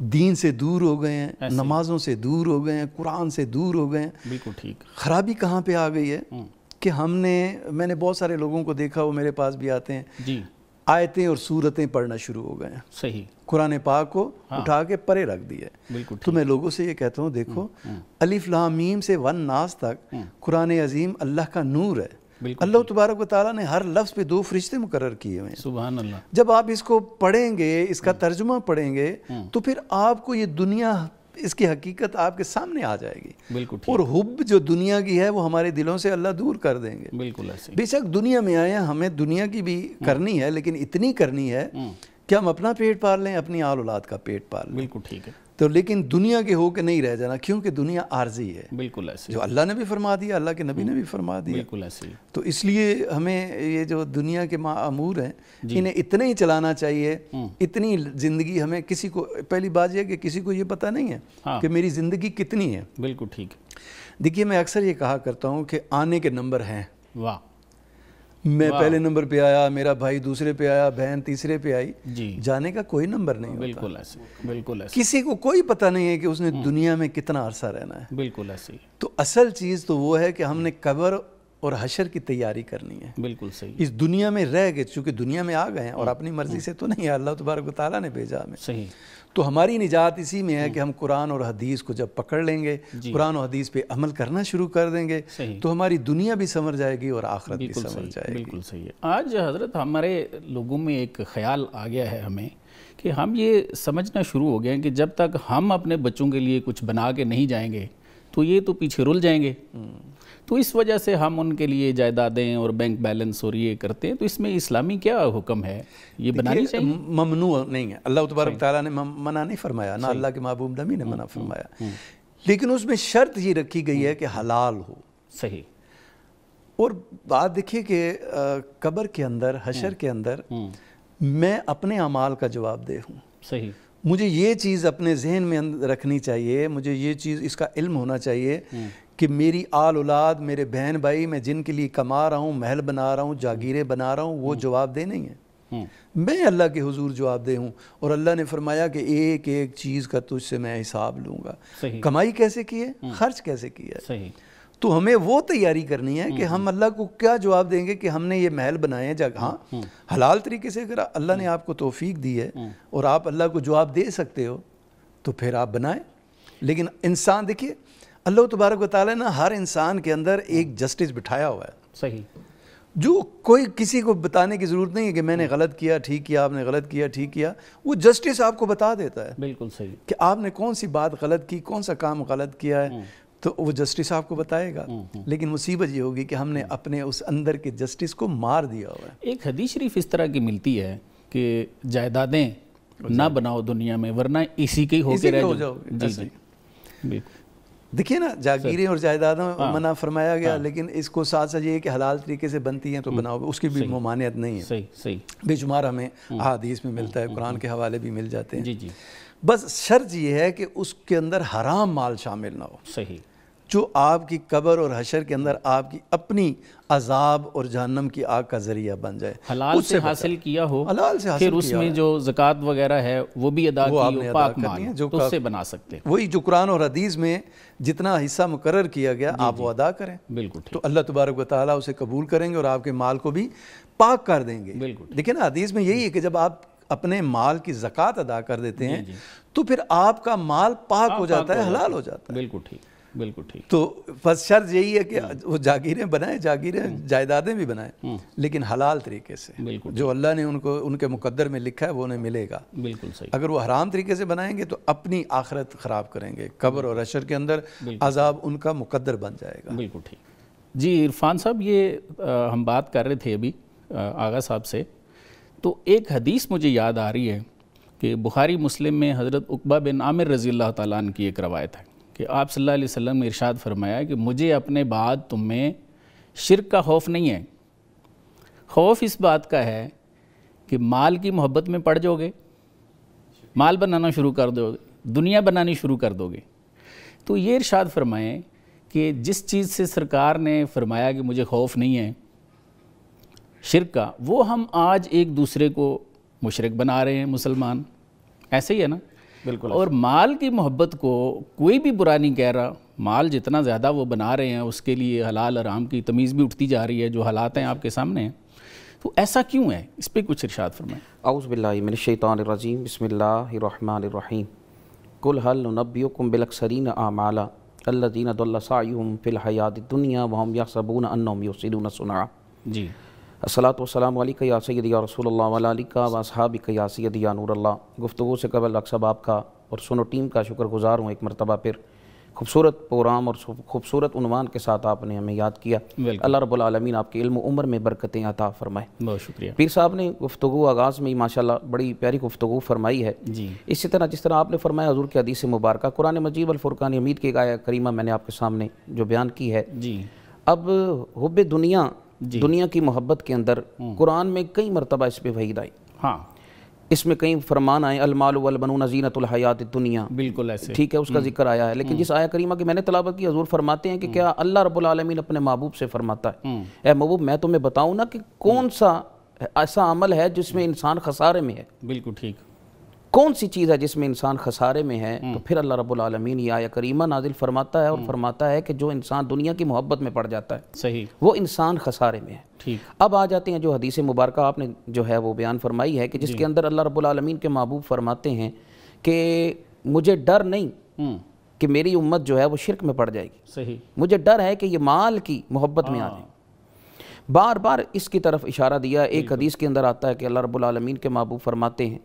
دین سے دور ہو گئے ہیں، نمازوں سے دور ہو گئے ہیں، قرآن سے دور ہو گئے ہیں۔ بالکل ٹھیک۔ خرابی کہاں پہ آ گئی ہے کہ میں نے بہت سارے لوگوں کو دیکھا، وہ میرے پاس بھی آتے ہیں، جی، آیتیں اور سورتیں پڑھنا شروع ہو گئے ہیں، صحیح، قرآن پاک کو اٹھا کے پرے رکھ دیا ہے۔ بالکل تو میں لوگوں سے یہ کہتا ہوں، دیکھو الف لام میم سے ون ناس تک قرآن عظیم اللہ کا نور ہے۔ اللہ تبارک و تعالیٰ نے ہر لفظ پہ 2 فرشتے مقرر کیے ہوئے ہیں۔ سبحان اللہ۔ جب آپ اس کو پڑھیں گے، اس کا ترجمہ پڑھیں گے، تو پھر آپ کو یہ دنیا، اس کی حقیقت آپ کے سامنے آ جائے گی، بالکل ٹھیک، اور حب جو دنیا کی ہے وہ ہمارے دلوں سے اللہ دور کر دیں گے۔ بالکل ایسے، بے شک دنیا میں آئے ہیں، ہمیں دنیا کی بھی کرنی ہے، لیکن اتنی کرنی ہے کہ ہم اپنا پیٹ پال لیں، اپنی آل اولاد کا پیٹ پال لیں۔ بالکل ٹھیک ہے۔ تو لیکن دنیا کے ہو کے نہیں رہ جانا، کیونکہ دنیا عارضی ہے، بالکل ایسے، جو اللہ نے بھی فرما دیا، اللہ کے نبی نے بھی فرما دیا۔ بالکل ایسے، تو اس لیے ہمیں یہ جو دنیا کے امور ہیں انہیں اتنے ہی چلانا چاہیے، اتنی زندگی ہمیں، کسی کو پہلی بات یہ کہ کسی کو یہ پتہ نہیں ہے کہ میری زندگی کتنی ہے۔ بالکل ٹھیک۔ دیکھیے میں اکثر یہ کہا کرتا ہوں کہ آنے کے نمبر ہیں، واہ، میں پہلے نمبر پہ آیا، میرا بھائی دوسرے پہ آیا، بہن تیسرے پہ آئی، جی، جانے کا کوئی نمبر نہیں ہوتا۔ بالکل ایسے، بالکل ایسے، کسی کو کوئی پتہ نہیں ہے کہ اس نے دنیا میں کتنا عرصہ رہنا ہے۔ بالکل ایسے، تو اصل چیز تو وہ ہے کہ ہم نے قبر اور حشر کی تیاری کرنی ہے۔ بالکل صحیح، اس دنیا میں رہ کے، چونکہ دنیا میں آ گئے ہیں اور اپنی مرضی سے تو نہیں ہے، اللہ تبارک و تعالیٰ نے بھیجا ہمیں۔ صحیح، تو ہماری نجات اسی میں ہے کہ ہم قرآن اور حدیث کو جب پکڑ لیں گے، قرآن و حدیث پہ عمل کرنا شروع کر دیں گے، تو ہماری دنیا بھی سنور جائے گی اور آخرت بھی سنور جائے گی۔ بالکل صحیح ہے۔ آج حضرت ہمارے لوگوں میں ایک خیال آ گیا ہے ہمیں کہ ہم یہ سمجھنا شروع ہو گئے ہیں کہ جب تک ہم اپنے بچوں کے لیے کچھ بنا کے نہیں جائیں گے تو یہ تو پیچھے رول جائیں گے، تو اس وجہ سے ہم ان کے لیے جائیدادیں اور بینک بیلنس اور یہ کرتے ہیں۔ تو اس میں اسلامی کیا حکم ہے؟ یہ بنانی چاہیے؟ ممنوع نہیں ہے، اللہ تبارک تعالیٰ نے منع نہیں فرمایا، نہ اللہ کے محبوب نبی نے منع فرمایا، لیکن اس میں شرط یہ رکھی گئی ہے کہ حلال ہو۔ صحیح۔ اور بات دیکھیے کہ قبر کے اندر، حشر کے اندر میں اپنے اعمال کا جواب دہ ہوں۔ صحیح۔ مجھے یہ چیز اپنے ذہن میں رکھنی چاہیے، مجھے یہ چیز، اس کا علم ہونا چاہیے کہ میری آل اولاد، میرے بہن بھائی، میں جن کے لیے کما رہا ہوں، محل بنا رہا ہوں، جاگیریں بنا رہا ہوں، وہ جواب دہ نہیں ہے، میں اللہ کے حضور جواب دہ ہوں۔ اور اللہ نے فرمایا کہ ایک ایک چیز کا تجھ سے میں حساب لوں گا۔ کمائی کیسے کی ہے، خرچ کیسے کیا ہے۔ صحیح۔ تو ہمیں وہ تیاری کرنی ہے کہ ہم اللہ کو کیا جواب دیں گے کہ ہم نے یہ محل بنائے ہیں جگہ، ہاں حلال طریقے سے، اگر اللہ نے آپ کو توفیق دی ہے اور آپ اللہ کو جواب دے سکتے ہو تو پھر آپ بنائیں۔ لیکن انسان، دیکھیے اللہ تبارک و تعالیٰ نے ہر انسان کے اندر ایک جسٹس بٹھایا ہوا ہے، صحیح، جو کوئی کسی کو بتانے کی ضرورت نہیں ہے کہ میں نے غلط کیا، ٹھیک کیا، آپ نے غلط کیا، ٹھیک کیا، وہ جسٹس آپ کو بتا دیتا ہے بالکل صحیح کہ آپ نے کون سی بات غلط کی، کون سا کام غلط کیا ہے، تو وہ جسٹس آپ کو بتائے گا۔ لیکن مصیبت یہ ہوگی کہ ہم نے اپنے اس اندر کے جسٹس کو مار دیا ہوا ہے۔ ایک حدیث شریف اس طرح کی ملتی ہے کہ جائیدادیں نہ بناؤ دنیا میں ورنہ اسی کے ہی ہو کے رہ جاؤ۔ جی جی بالکل۔ دیکھیے نا، جاگیریں اور جائیدادوں منع فرمایا گیا، لیکن اس کو ساتھ ساتھ یہ ہے کہ حلال طریقے سے بنتی ہیں تو بناؤ، اس کی بھی ممانعت نہیں ہے۔ صحیح صحیح، بے شمار ہمیں احادیث میں ملتا ہے، قرآن کے حوالے بھی مل جاتے ہیں۔ جی جی، بس شرط یہ ہے کہ اس کے اندر حرام مال شامل نہ ہو، صحیح، جو آپ کی قبر اور حشر کے اندر آپ کی اپنی عذاب اور جہنم کی آگ کا ذریعہ بن جائے۔ حلال سے حاصل کیا ہو، حلال سے حاصل پھر اس میں جو زکوٰۃ وغیرہ ہے وہ بھی ادا کی ہو، پاک مال جو تو اس سے بنا سکتے۔ وہی جو قرآن اور حدیث میں جتنا حصہ مقرر کیا گیا آپ وہ ادا کریں، بالکل تو اللہ تبارک و تعالیٰ اسے قبول کریں گے اور آپ کے مال کو بھی پاک کر دیں گے۔ بالکل، دیکھیں نا، حدیث میں یہی ہے کہ جب آپ اپنے مال کی زکوٰۃ ادا کر دیتے ہیں تو پھر آپ کا مال پاک ہو جاتا ہے، حلال ہو جاتا ہے۔ بالکل ٹھیک، بالکل ٹھیک۔ تو بس شرط یہی ہے کہ وہ جاگیریں بنائیں، جاگیریں جائیدادیں بھی بنائیں، لیکن حلال طریقے سے، جو اللہ نے ان کے مقدر میں لکھا ہے وہ انہیں ملے گا۔ بالکل صحیح۔ اگر وہ حرام طریقے سے بنائیں گے تو اپنی آخرت خراب کریں گے، قبر اور حشر کے اندر عذاب ان کا مقدر بن جائے گا۔ بالکل ٹھیک۔ جی عرفان صاحب، یہ ہم بات کر رہے تھے ابھی آغا صاحب سے، تو ایک حدیث مجھے یاد آ رہی ہے کہ بخاری مسلم میں حضرت عقبہ بن عامر رضی اللہ تعالیٰ عنہ کی ایک روایت ہے کہ آپ صلی اللہ علیہ وسلم نے ارشاد فرمایا کہ مجھے اپنے بعد تم میں شرک کا خوف نہیں ہے، خوف اس بات کا ہے کہ مال کی محبت میں پڑ جاؤ گے، مال بنانا شروع کر دو گے، دنیا بنانی شروع کر دو گے۔ تو یہ ارشاد فرمائیں کہ جس چیز سے سرکار نے فرمایا کہ مجھے خوف نہیں ہے شرک کا، وہ ہم آج ایک دوسرے کو مشرک بنا رہے ہیں، مسلمان، ایسے ہی ہے نا بالکل. اور مال کی محبت کو کوئی بھی برا نہیں کہہ رہا. مال جتنا زیادہ وہ بنا رہے ہیں اس کے لیے حلال حرام کی تمیز بھی اٹھتی جا رہی ہے, جو حالات ہیں آپ کے سامنے ہیں. تو ایسا کیوں ہے, اس پہ کچھ ارشاد فرمائیں. اعوذ باللہ من الشیطان الرجیم, بسم اللہ الرحمن الرحیم. قل هل ننبئکم بالاخسرین اعمالا الذین ضل سعیہم فی الحیاۃ الدنیا وہم یحسبون انہم یحسنون صنعا. جی. الصلاۃ والسلام علیکہ یا سیدی یا رسول اللہ وعلی آلک و اصحابک یا سیدی یا نور اللہ. گفتگو سے قبل اکثر آپ کا اور سنو ٹیم کا شکر گزار ہوں ایک مرتبہ پھر. خوبصورت پروگرام اور خوبصورت عنوان کے ساتھ آپ نے ہمیں یاد کیا. اللہ رب العالمین آپ کے علم و عمر میں برکتیں عطا فرمائے. بہت شکریہ. پیر صاحب نے گفتگو آغاز میں ہی ماشاءاللہ بڑی پیاری گفتگو فرمائی ہے. جی. اسی طرح جس طرح آپ نے فرمایا حضور کی حدیث مبارکہ قرآن مجید والفرقان حمید کی ایک آیہ کریمہ میں نے آپ کے سامنے جو بیان کی ہے. جی. اب حب دنیا, دنیا کی محبت کے اندر قرآن میں کئی مرتبہ اس پہ وحید آئی. ہاں, اس میں کئی فرمان آئے المال والبنون زینت الحیات الدنیا. بالکل ایسے. ٹھیک ہے, اس کا ذکر آیا ہے. لیکن جس آیہ کریمہ کی میں نے تلاوت کی, حضور فرماتے ہیں کہ کیا اللہ رب العالمین اپنے محبوب سے فرماتا ہے اے محبوب میں تمہیں بتاؤں نا کہ کون سا ایسا عمل ہے جس میں انسان خسارے میں ہے. بالکل ٹھیک. کون سی چیز ہے جس میں انسان خسارے میں ہے؟ تو پھر اللہ رب العالمین یہ آیہ کریمہ نازل فرماتا ہے اور فرماتا ہے کہ جو انسان دنیا کی محبت میں پڑ جاتا ہے صحیح, وہ انسان خسارے میں ہے. ٹھیک. اب آ جاتے ہیں جو حدیث مبارکہ آپ نے جو ہے وہ بیان فرمائی ہے کہ جس کے اندر اللہ رب العالمین کے محبوب فرماتے ہیں کہ مجھے ڈر نہیں کہ میری امت جو ہے وہ شرک میں پڑ جائے گی. صحیح. مجھے ڈر ہے کہ یہ مال کی محبت میں آ جائے. بار بار اس کی طرف اشارہ دیا. ایک حدیث کے اندر آتا ہے کہ اللہ رب العالمین کے محبوب فرماتے ہیں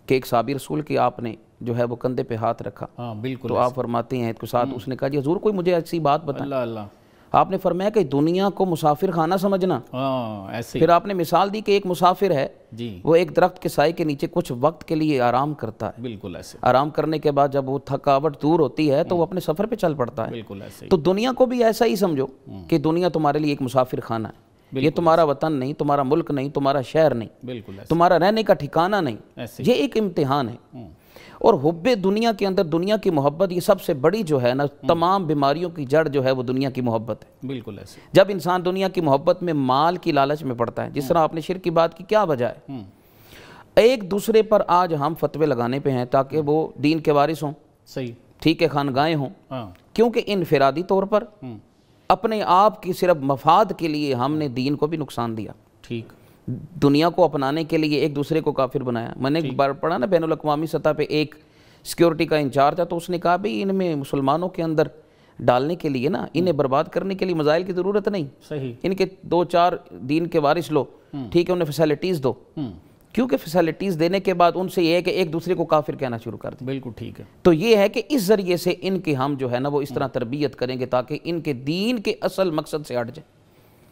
کہ ایک صحابی رسول کی آپ نے جو ہے وہ کندھے پہ ہاتھ رکھا. بالکل. تو آپ فرماتے ہیں تو ساتھ اس نے کہا جی حضور کوئی مجھے ایسی بات بتائیں. اللہ اللہ. آپ نے فرمایا کہ دنیا کو مسافر خانہ سمجھنا. ایسے. پھر آپ نے مثال دی کہ ایک مسافر ہے, جی, وہ ایک درخت کے سائے کے نیچے کچھ وقت کے لیے آرام کرتا ہے. بالکل ایسے. آرام کرنے کے بعد جب وہ تھکاوٹ دور ہوتی ہے تو وہ اپنے سفر پہ چل پڑتا ہے. بالکل ایسے. تو دنیا کو بھی ایسا ہی سمجھو کہ دنیا تمہارے لیے ایک مسافر خانہ ہے. یہ تمہارا وطن نہیں, تمہارا ملک نہیں, تمہارا شہر نہیں, بالکل تمہارا رہنے کا ٹھکانہ نہیں. یہ ایک امتحان ہے. اور حب دنیا کے اندر دنیا کی محبت یہ سب سے بڑی جو ہے نا تمام بیماریوں کی جڑ جو ہے وہ دنیا کی محبت ہے. بالکل ایسے. جب انسان دنیا کی محبت میں مال کی لالچ میں پڑتا ہے, جس طرح آپ نے شرک کی بات کی, کیا وجہ ہے؟ ایک دوسرے پر آج ہم فتوے لگانے پہ ہیں تاکہ وہ دین کے وارث ہوں. صحیح. ٹھیک ہے, خانگاہیں ہوں. کیونکہ انفرادی طور پر اپنے آپ کی صرف مفاد کے لیے ہم نے دین کو بھی نقصان دیا. ٹھیک. دنیا کو اپنانے کے لیے ایک دوسرے کو کافر بنایا. میں نے ایک بار پڑھا نا بین الاقوامی سطح پہ ایک سیکیورٹی کا انچارج تھا, تو اس نے کہا بھئی ان میں مسلمانوں کے اندر ڈالنے کے لیے نا, انہیں برباد کرنے کے لیے میزائل کی ضرورت نہیں. صحیح. ان کے 2-4 دین کے وارث لو, ٹھیک ہے, انہیں فیسیلٹیز دو. کیونکہ فیسیلٹیز دینے کے بعد ان سے یہ ہے کہ ایک دوسرے کو کافر کہنا شروع کر دیں. بالکل ٹھیک ہے. تو یہ ہے کہ اس ذریعے سے ان کے ہم جو ہے نا وہ اس طرح تربیت کریں گے تاکہ ان کے دین کے اصل مقصد سے ہٹ جائے.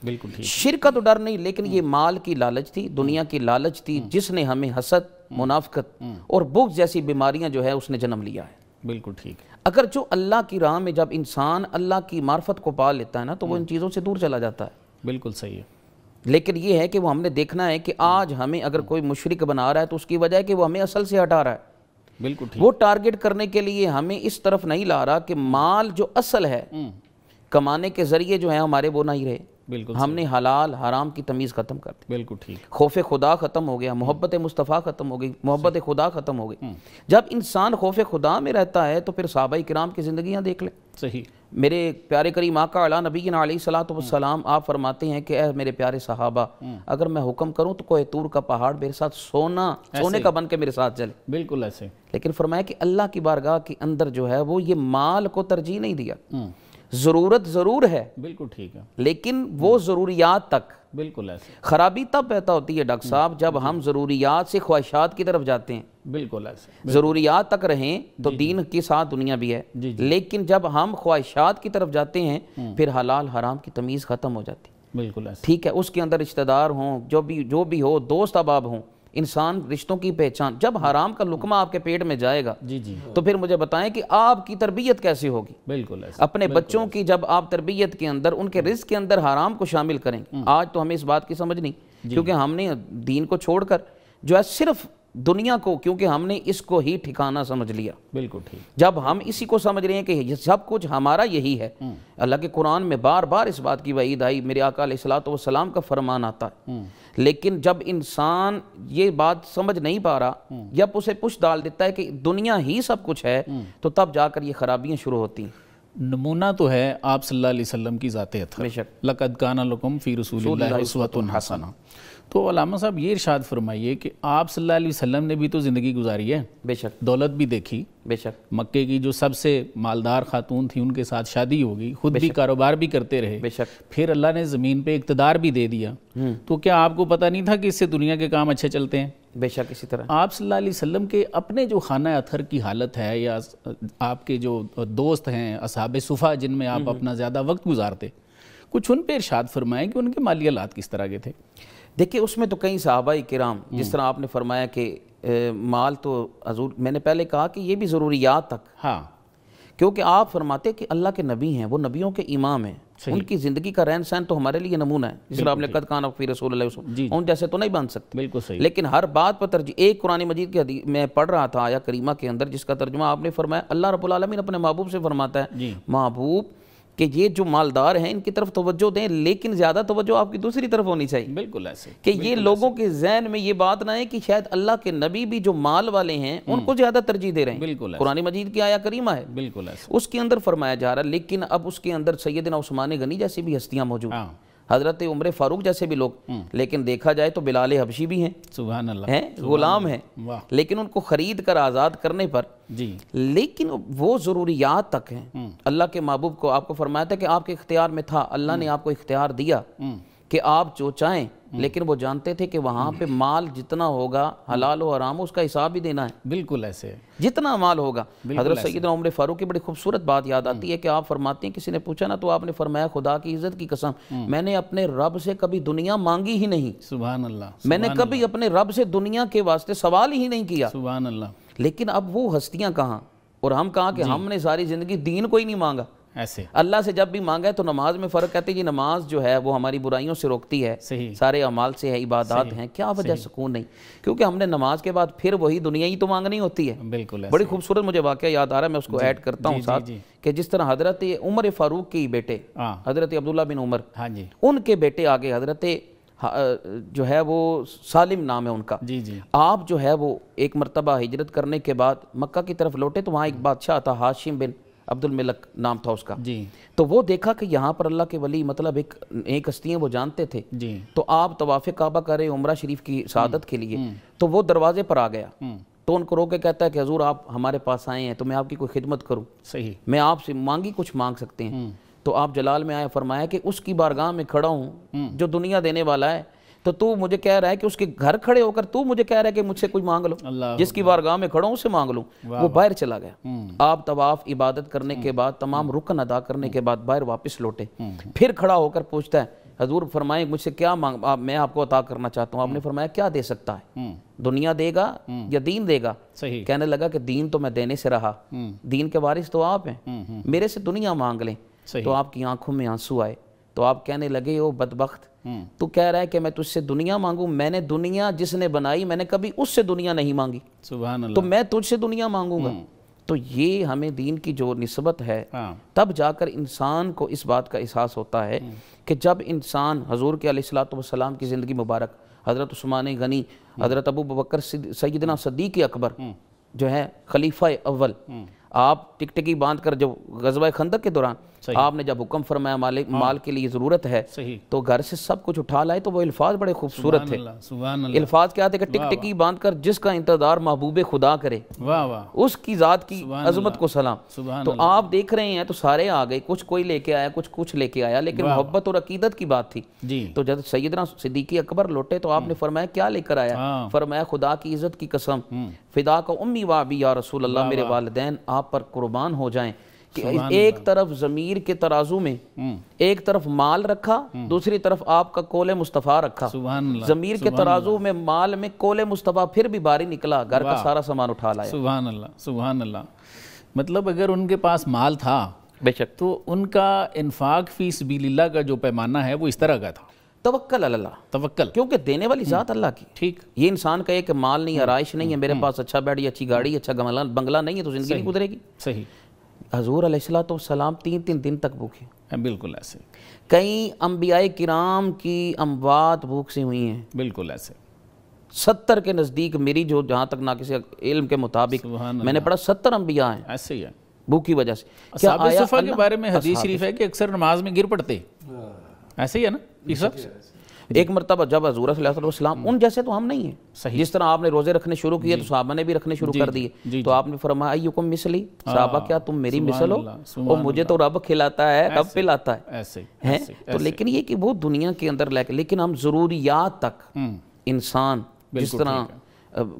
بالکل ٹھیک. شرک کا تو ڈر نہیں, لیکن یہ مال کی لالچ تھی, دنیا کی لالچ تھی, جس نے ہمیں حسد, منافقت اور بغض جیسی بیماریاں جو ہے اس نے جنم لیا ہے. بالکل ٹھیک. اگر جو اللہ کی راہ میں جب انسان اللہ کی معرفت کو پا لیتا ہے نا تو وہ ان چیزوں سے دور چلا جاتا ہے. بالکل صحیح ہے. لیکن یہ ہے کہ وہ ہم نے دیکھنا ہے کہ آج ہمیں اگر کوئی مشرک بنا رہا ہے تو اس کی وجہ ہے کہ وہ ہمیں اصل سے ہٹا رہا ہے. بالکل ٹھیک. وہ ٹارگٹ کرنے کے لیے ہمیں اس طرف نہیں لا رہا کہ مال جو اصل ہے کمانے کے ذریعے جو ہے ہمارے وہ نہیں رہے. بالکل. ہم نے حلال حرام کی تمیز ختم کر دی. بالکل ٹھیک. خوف خدا ختم ہو گیا, محبت مصطفیٰ ختم ہو گئی, محبت خدا ختم ہو گئی. جب انسان خوف خدا میں رہتا ہے تو پھر صحابہ کرام کی زندگیاں دیکھ لیں. صحیح. میرے پیارے کریم آقا علی نبینا علیہ الصلوۃ والسلام آپ فرماتے ہیں کہ اے میرے پیارے صحابہ, اگر میں حکم کروں تو کوہ طور کا پہاڑ میرے ساتھ سونے کا بن کے میرے ساتھ چلے. بالکل ایسے. لیکن فرمایا کہ اللہ کی بارگاہ کے اندر جو ہے وہ یہ مال کو ترجیح نہیں دیا. ضرورت ضرور ہے. بالکل ٹھیک ہے. لیکن وہ ضروریات تک. بالکل ایسے. خرابی تب پیدا ہوتی ہے ڈاکٹر صاحب جب ہم ضروریات سے خواہشات کی طرف جاتے ہیں. بالکل ایسے. ضروریات تک رہیں تو دین کے ساتھ دنیا بھی ہے, لیکن جب ہم خواہشات کی طرف جاتے ہیں پھر حلال حرام کی تمیز ختم ہو جاتی. بالکل ایسے. ٹھیک ہے, اس کے اندر رشتہ دار ہوں, جو بھی ہو, دوست احباب ہوں, انسان رشتوں کی پہچان. جب حرام کا لقمہ آپ کے پیٹ میں جائے گا تو پھر مجھے بتائیں کہ آپ کی تربیت کیسے ہوگی. بالکل. اپنے بچوں کی جب آپ تربیت کے اندر ان کے رزق کے اندر حرام کو شامل کریں. آج تو ہمیں اس بات کی سمجھ نہیں, کیونکہ ہم نے دین کو چھوڑ کر جو ہے صرف دنیا کو کیونکہ ہم نے اس کو ہی ٹھکانہ سمجھ لیا. بالکل ٹھیک. جب ہم اسی کو سمجھ رہے ہیں کہ یہ سب کچھ ہمارا یہی ہے. اللہ کے قرآن میں بار بار اس بات کی وعید آئی, میرے آقا علیہ الصلوۃ والسلام کا فرمان آتا ہے. لیکن جب انسان یہ بات سمجھ نہیں پا رہا, جب اسے پش ڈال دیتا ہے کہ دنیا ہی سب کچھ ہے, تو تب جا کر یہ خرابیاں شروع ہوتی ہیں. نمونہ تو ہے آپ صلی اللہ علیہ وسلم کی ذات اطہر. بے شک. لقد کان لکم فی رسول اللہ اسوۃ حسنہ. تو علامہ صاحب یہ ارشاد فرمائیے کہ آپ صلی اللہ علیہ وسلم نے بھی تو زندگی گزاری ہے, بے شک, دولت بھی دیکھی, بے شک, مکے کی جو سب سے مالدار خاتون تھی ان کے ساتھ شادی ہوگی, خود بھی کاروبار بھی کرتے رہے, بے شک, پھر اللہ نے زمین پہ اقتدار بھی دے دیا. تو کیا آپ کو پتہ نہیں تھا کہ اس سے دنیا کے کام اچھے چلتے ہیں؟ بے شک. اسی طرح آپ صلی اللہ علیہ وسلم کے اپنے جو خانہ اطہر کی حالت ہے, یا آپ کے جو دوست ہیں اصحاب صفہ جن میں آپ اپنا زیادہ وقت گزارتے, کچھ ان پہ ارشاد فرمائیں کہ ان کے مالی حالات کس طرح کے تھے. دیکھیں اس میں تو کئی صحابہ کرام, جس طرح آپ نے فرمایا کہ مال تو حضور, میں نے پہلے کہا کہ یہ بھی ضروریات تک, ہاں, کیونکہ آپ فرماتے کہ اللہ کے نبی ہیں, وہ نبیوں کے امام ہیں, ان کی زندگی کا رہن سہن تو ہمارے لیے نمونہ ہے. جس طرح آپ نے قد کان فی رسول اللہ وسلم, ان جیسے تو نہیں بن سکتے. بالکل صحیح. لیکن ہر بات پر ترجیح. ایک قرآن مجید کی حدیث میں پڑھ رہا تھا آیا کریمہ کے اندر, جس کا ترجمہ آپ نے فرمایا, اللہ رب العالمین اپنے محبوب سے فرماتا ہے, محبوب کہ یہ جو مالدار ہیں ان کی طرف توجہ دیں, لیکن زیادہ توجہ آپ کی دوسری طرف ہونی چاہیے. بالکل ایسے کہ یہ لوگوں کے ذہن میں یہ بات نہ ہے کہ شاید اللہ کے نبی بھی جو مال والے ہیں ان کو زیادہ ترجیح دے رہے ہیں. بالکل قرآن مجید کی آیا کریمہ ہے, بالکل ایسے اس کے اندر فرمایا جا رہا ہے. لیکن اب اس کے اندر سیدنا عثمان غنی جیسی بھی ہستیاں موجود ہیں, حضرت عمر فاروق جیسے بھی لوگ, لیکن دیکھا جائے تو بلال حبشی بھی ہیں, سبحان اللہ, ہیں غلام ہیں, لیکن ان کو خرید کر آزاد کرنے پر, لیکن وہ ضروریات تک ہیں. اللہ کے محبوب کو آپ کو فرمایا تھا کہ آپ کے اختیار میں تھا, اللہ نے آپ کو اختیار دیا کہ آپ جو چاہیں, لیکن وہ جانتے تھے کہ وہاں پہ مال جتنا ہوگا حلال و حرام اس کا حساب بھی دینا ہے. بالکل ایسے جتنا مال ہوگا. حضرت سیدنا عمر فاروق کی بڑی خوبصورت بات یاد آتی ہے کہ آپ فرماتے ہیں, کسی نے پوچھا نا تو آپ نے فرمایا خدا کی عزت کی قسم, میں نے اپنے رب سے کبھی دنیا مانگی ہی نہیں. سبحان اللہ. میں نے کبھی اپنے رب سے دنیا کے واسطے سوال ہی نہیں کیا. سبحان اللہ. لیکن اب وہ ہستیاں کہاں, اور ہم کہاں کہ ہم نے ساری زندگی دین کو ہی نہیں مانگا. ایسے اللہ سے جب بھی مانگا ہے تو نماز میں فرق کہتے ہیں جی نماز جو ہے وہ ہماری برائیوں سے روکتی ہے, سارے اعمال سے ہے, عبادات ہیں. کیا وجہ سکون نہیں, کیونکہ ہم نے نماز کے بعد پھر وہی دنیا ہی تو مانگنی ہوتی ہے. بالکل. بڑی خوبصورت مجھے واقعہ یاد آ رہا ہے, میں اس کو ایڈ کرتا ہوں ساتھ, کہ جس طرح حضرت عمر فاروق کے بیٹے حضرت عبداللہ بن عمر, ان کے بیٹے آگے حضرت جو ہے وہ سالم نام ہے ان کا, آپ جو ہے وہ ایک مرتبہ ہجرت کرنے کے بعد مکہ کی طرف لوٹے تو وہاں ایک بادشاہ تھا, ہاشم بن عبد الملک نام تھا اس کا. تو وہ دیکھا کہ یہاں پر اللہ کے ولی مطلب ایک ہستی ہیں, وہ جانتے تھے. تو آپ طواف کعبہ کر رہے عمرہ شریف کی سعادت کے لیے, تو وہ دروازے پر آ گیا, تو ان کو رو کے کہتا ہے کہ حضور آپ ہمارے پاس آئے ہیں تو میں آپ کی کوئی خدمت کروں, صحیح, میں آپ سے مانگی کچھ مانگ سکتے ہیں. تو آپ جلال میں آئے, فرمایا کہ اس کی بارگاہ میں کھڑا ہوں جو دنیا دینے والا ہے, تو مجھے کہہ رہا ہے کہ اس کے گھر کھڑے ہو کر تو مجھے کہہ رہا ہے کہ مجھ سے کوئی مانگ لو, جس کی بارگاہ میں کھڑا ہوں اسے مانگ لوں. وہ باہر چلا گیا. آپ طواف عبادت کرنے کے بعد, تمام رکن ادا کرنے کے بعد باہر واپس لوٹے, پھر کھڑا ہو کر پوچھتا ہے حضور فرمائیں مجھ سے کیا مانگ, میں آپ کو عطا کرنا چاہتا ہوں. آپ نے فرمایا کیا دے سکتا ہے, دنیا دے گا یا دین دے گا؟ کہنے لگا کہ دین تو میں دینے سے رہا, دین کے وارث تو آپ ہیں, میرے سے دنیا مانگ لیں. تو آپ کی آنکھوں میں آنسو آئے, تو آپ کہنے لگے او بدبخت, تو کہہ رہا ہے کہ میں تجھ سے دنیا مانگوں, میں نے دنیا جس نے بنائی میں نے کبھی اس سے دنیا نہیں مانگی, سبحان اللہ, تو میں تجھ سے دنیا مانگوں گا. تو یہ ہمیں دین کی جو نسبت ہے, تب جا کر انسان کو اس بات کا احساس ہوتا ہے کہ جب انسان حضور کے علیہ الصلوۃ والسلام کی زندگی مبارک, حضرت عثمان غنی, حضرت ابو بکر سیدنا صدیق اکبر جو ہے خلیفہ اول, آپ ٹکٹکی باندھ کر جو غزوہ خندق کے دوران آپ نے جب حکم فرمایا مال کے لیے ضرورت ہے, تو گھر سے سب کچھ اٹھا لائے. تو وہ الفاظ بڑے خوبصورت تھے. الفاظ کیا تھے کہ ٹکٹکی باندھ کر جس کا انتظار محبوب خدا کرے, اس کی ذات کی عظمت کو سلام. تو آپ دیکھ رہے ہیں تو سارے آ گئے, کچھ کوئی لے کے آیا, کچھ لے کے آیا, لیکن محبت اور عقیدت کی بات تھی. تو جب سیدنا صدیق اکبر لوٹے تو آپ نے فرمایا کیا لے کر آیا؟ فرمایا خدا کی عزت کی قسم, فدا کا امی و ابی یا رسول اللہ, میرے والدین آپ پر قربان ہو جائیں. کہ ایک طرف ضمیر کے ترازو میں ایک طرف مال رکھا, دوسری طرف آپ کا قول مصطفیٰ رکھا. ضمیر کے ترازو میں مال میں قول مصطفیٰ پھر بھی باری نکلا, گھر کا سارا سامان اٹھا لایا. سبحان اللہ, سبحان اللہ. مطلب اگر ان کے پاس مال تھا بے شک, تو ان کا انفاق فی سبیل اللہ کا جو پیمانہ ہے وہ اس طرح کا تھا. توکل علی اللہ، توکل، کیونکہ دینے والی ذات اللہ کی. ٹھیک. یہ انسان کہے کہ مال نہیں، آرائش نہیں ہے میرے پاس، اچھا بیڈ، اچھی گاڑی، اچھا بنگلہ نہیں ہے تو زندگی نہیں گزرے گی. صحیح. حضور علیہ الصلوۃ والسلام 3 دن تک بھوکے. بالکل ایسے. کئی انبیاء کرام کی اموات بھوک سے ہوئی ہیں. بالکل ایسے. 70 کے نزدیک، میری جو جہاں تک نہ کسی علم کے مطابق میں نے پڑھا 70 انبیاء ہیں ایسے ہی ہے. بھوک کی وجہ سے. اصحاب صفا کے بارے میں حدیث شریف ہے کہ اکثر نماز میں گر پڑتے. ایسے ہی ہے نا یہ سب. ایک مرتبہ جب حضور صلی اللہ علیہ وسلم، ان جیسے تو ہم نہیں ہیں. صحیح. جس طرح آپ نے روزے رکھنے شروع کیے تو صحابہ نے بھی رکھنے شروع کر دیے. تو آپ نے فرمایا ایکم مثلی، صحابہ کیا تم میری مثل ہو؟ اور مجھے تو رب کھلاتا ہے، رب پلاتا ہے. ایسے ہیں تو لیکن یہ کہ وہ دنیا کے اندر لیکن ہم ضروریات تک انسان جس طرح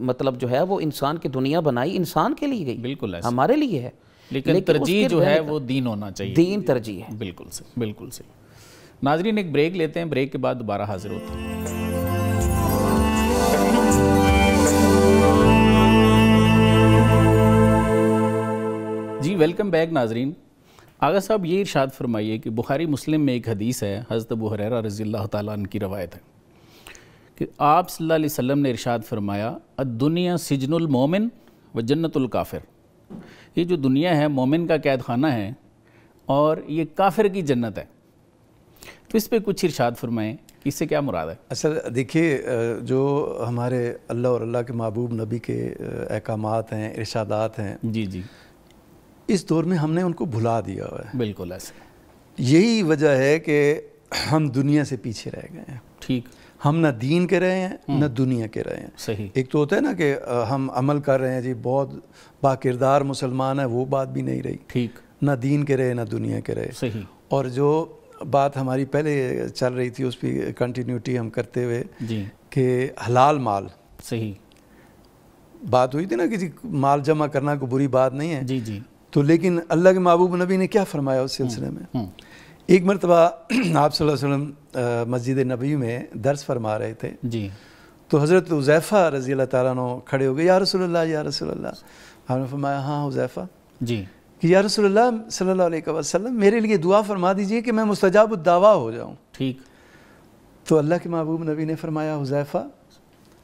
مطلب جو ہے وہ انسان کی دنیا بنائی انسان کے لیے گئی، بالکل ایسے. ہمارے لیے ہے، لیکن ترجیح جو ہے وہ دین ہونا چاہیے. دین ترجیح ہے. بالکل صحیح، بالکل صحیح. ناظرین ایک بریک لیتے ہیں، بریک کے بعد دوبارہ حاضر ہوتے ہیں. جی ویلکم بیک ناظرین. آغا صاحب یہ ارشاد فرمائیے کہ بخاری مسلم میں ایک حدیث ہے، حضرت ابو ہریرہ رضی اللہ تعالیٰ عنہ کی روایت ہے کہ آپ صلی اللہ علیہ وسلم نے ارشاد فرمایا الدنیا سجن المومن و جنت الکافر. یہ جو دنیا ہے مومن کا قید خانہ ہے اور یہ کافر کی جنت ہے. تو اس پہ کچھ ارشاد فرمائیں کہ اس سے کیا مراد ہے؟ اصل دیکھیے جو ہمارے اللہ اور اللہ کے محبوب نبی کے احکامات ہیں، ارشادات ہیں، جی جی، اس دور میں ہم نے ان کو بھلا دیا ہوا ہے. بالکل ایسے. یہی وجہ ہے کہ ہم دنیا سے پیچھے رہ گئے ہیں. ٹھیک. ہم نہ دین کے رہے ہیں نہ دنیا کے رہے ہیں. صحیح. ایک تو ہوتا ہے نا کہ ہم عمل کر رہے ہیں جی، بہت باکردار مسلمان ہے، وہ بات بھی نہیں رہی. ٹھیک. نہ دین کے رہے نہ دنیا کے رہے. صحیح. اور جو بات ہماری پہلے چل رہی تھی اس پہ کنٹینیوٹی ہم کرتے ہوئے جی کہ حلال مال، صحیح بات ہوئی تھی نا کہ جی مال جمع کرنا کوئی بری بات نہیں ہے. جی جی. تو لیکن اللہ کے محبوب نبی نے کیا فرمایا اس سلسلے میں؟ ایک مرتبہ آپ صلی اللہ علیہ وسلم مسجد نبی میں درس فرما رہے تھے. جی. تو حضرت حذیفہ رضی اللہ تعالیٰ عنہ کھڑے ہو گئے، یا رسول اللہ یا رسول اللہ. ہم نے فرمایا ہاں حذیفہ، جی، کہ یا رسول اللہ صلی اللہ علیہ وسلم میرے لیے دعا فرما دیجئے کہ میں مستجاب الدعویٰ ہو جاؤں. ٹھیک. تو اللہ کے محبوب نبی نے فرمایا حذیفہ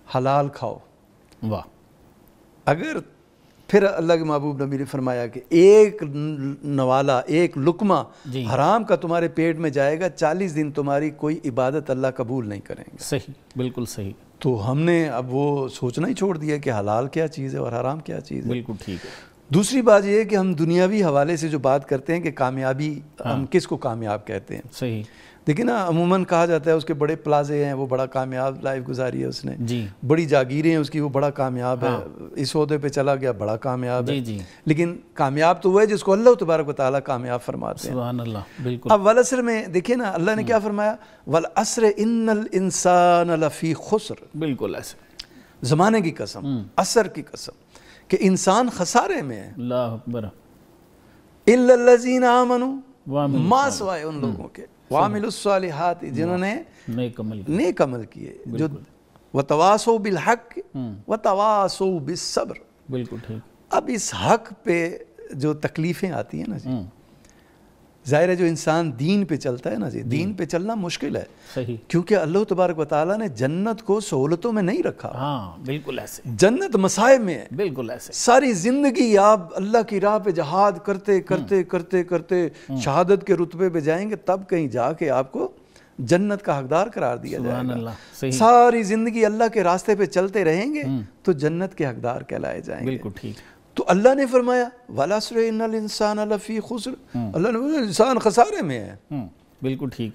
حلال کھاؤ. واہ. اگر پھر اللہ کے محبوب نبی نے فرمایا کہ ایک نوالا، ایک لقمہ جی. حرام کا تمہارے پیٹ میں جائے گا، 40 دن تمہاری کوئی عبادت اللہ قبول نہیں کریں گے. صحیح، بالکل صحیح. تو ہم نے اب وہ سوچنا ہی چھوڑ دیا کہ حلال کیا چیز ہے اور حرام کیا چیز ہے. بالکل ٹھیک ہے. دوسری بات یہ ہے کہ ہم دنیاوی حوالے سے جو بات کرتے ہیں کہ کامیابی، ہم کس کو کامیاب کہتے ہیں؟ صحیح. دیکھیں نا عموماً کہا جاتا ہے اس کے بڑے پلازے ہیں، وہ بڑا کامیاب لائف گزاری ہے اس نے. جی. بڑی جاگیریں ہیں اس کی، وہ بڑا کامیاب ہے. اس عہدے پہ چلا گیا، بڑا کامیاب ہے. جی. لیکن کامیاب تو وہ ہے جس کو اللہ تبارک و تعالیٰ کامیاب فرماتے ہیں. سبحان اللہ. بالکل. اب والعصر میں دیکھیں نا اللہ نے کیا فرمایا، والعصر ان الانسان لفی خسر. بالکل ایسے. زمانے کی قسم، عصر کی قسم کہ انسان خسارے میں ہے. اللہ اکبر. الا الذین آمنوا، ما سوائے ان لوگوں کے، وعملوا الصالحات، جنہوں نے نیک عمل کیے، جو وتواصوا بالحق وتواصوا بالصبر. بالکل ٹھیک. اب اس حق پہ جو تکلیفیں آتی ہیں نا جی، ظاہر ہے جو انسان دین پہ چلتا ہے نا جی، دین پہ چلنا مشکل ہے. صحیح. کیونکہ اللہ تبارک و تعالیٰ نے جنت کو سہولتوں میں نہیں رکھا. ہاں بالکل ایسے. جنت مصائب میں ہے. بالکل ایسے. ساری زندگی آپ اللہ کی راہ پہ جہاد کرتے کرتے کرتے کرتے شہادت کے رتبے پہ جائیں گے، تب کہیں جا کے آپ کو جنت کا حقدار قرار دیا جائے سبحان گا. اللہ. صحیح. ساری زندگی اللہ کے راستے پہ چلتے رہیں گے تو جنت کے حقدار کہلائے جائیں گے. بالکل ٹھیک. تو اللہ نے فرمایا والعصر ان الانسان لفی خسر، اللہ نے فرمایا انسان خسارے میں ہے. بالکل ٹھیک.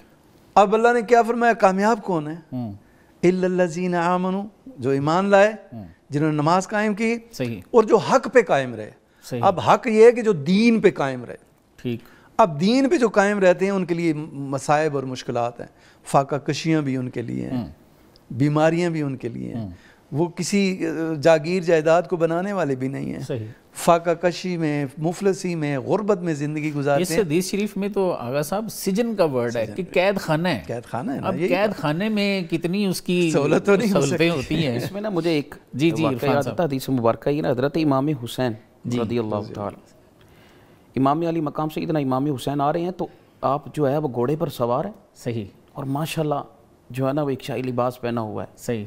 اب اللہ نے کیا فرمایا، کامیاب کون ہے؟ الا الذین آمنوا، جو ایمان لائے، جنہوں نے نماز قائم کی، صحیح، اور جو حق پہ قائم رہے. صحیح. اب حق یہ ہے کہ جو دین پہ قائم رہے. ٹھیک. اب دین پہ جو قائم رہتے ہیں ان کے لیے مصائب اور مشکلات ہیں، فاقہ کشیاں بھی ان کے لیے ہیں، بیماریاں بھی ان کے لیے ہیں. وہ کسی جاگیر جائیداد کو بنانے والے بھی نہیں ہیں. صحیح. فاقہ کشی میں، مفلسی میں، غربت میں زندگی گزارتے اس ہیں. حدیث شریف میں تو آغا صاحب سجن کا ورڈ ہے کہ قید خانہ ہے. قید خانہ ہے نا. اب قید خانے میں کتنی اس کی سہولتیں ہوتی ہیں. اس میں نا مجھے ایک جی واقعہ یاد آتا ہے، حدیث مبارکہ یہ نا حضرت امام حسین رضی اللہ تعالی، امام علی مقام سے اتنا امام حسین آ رہے ہیں تو آپ جو ہے وہ گھوڑے پر سوار ہیں. صحیح. اور ماشاءاللہ جو ہے نا وہ ایک شاہی لباس پہنا ہوا ہے. صحیح.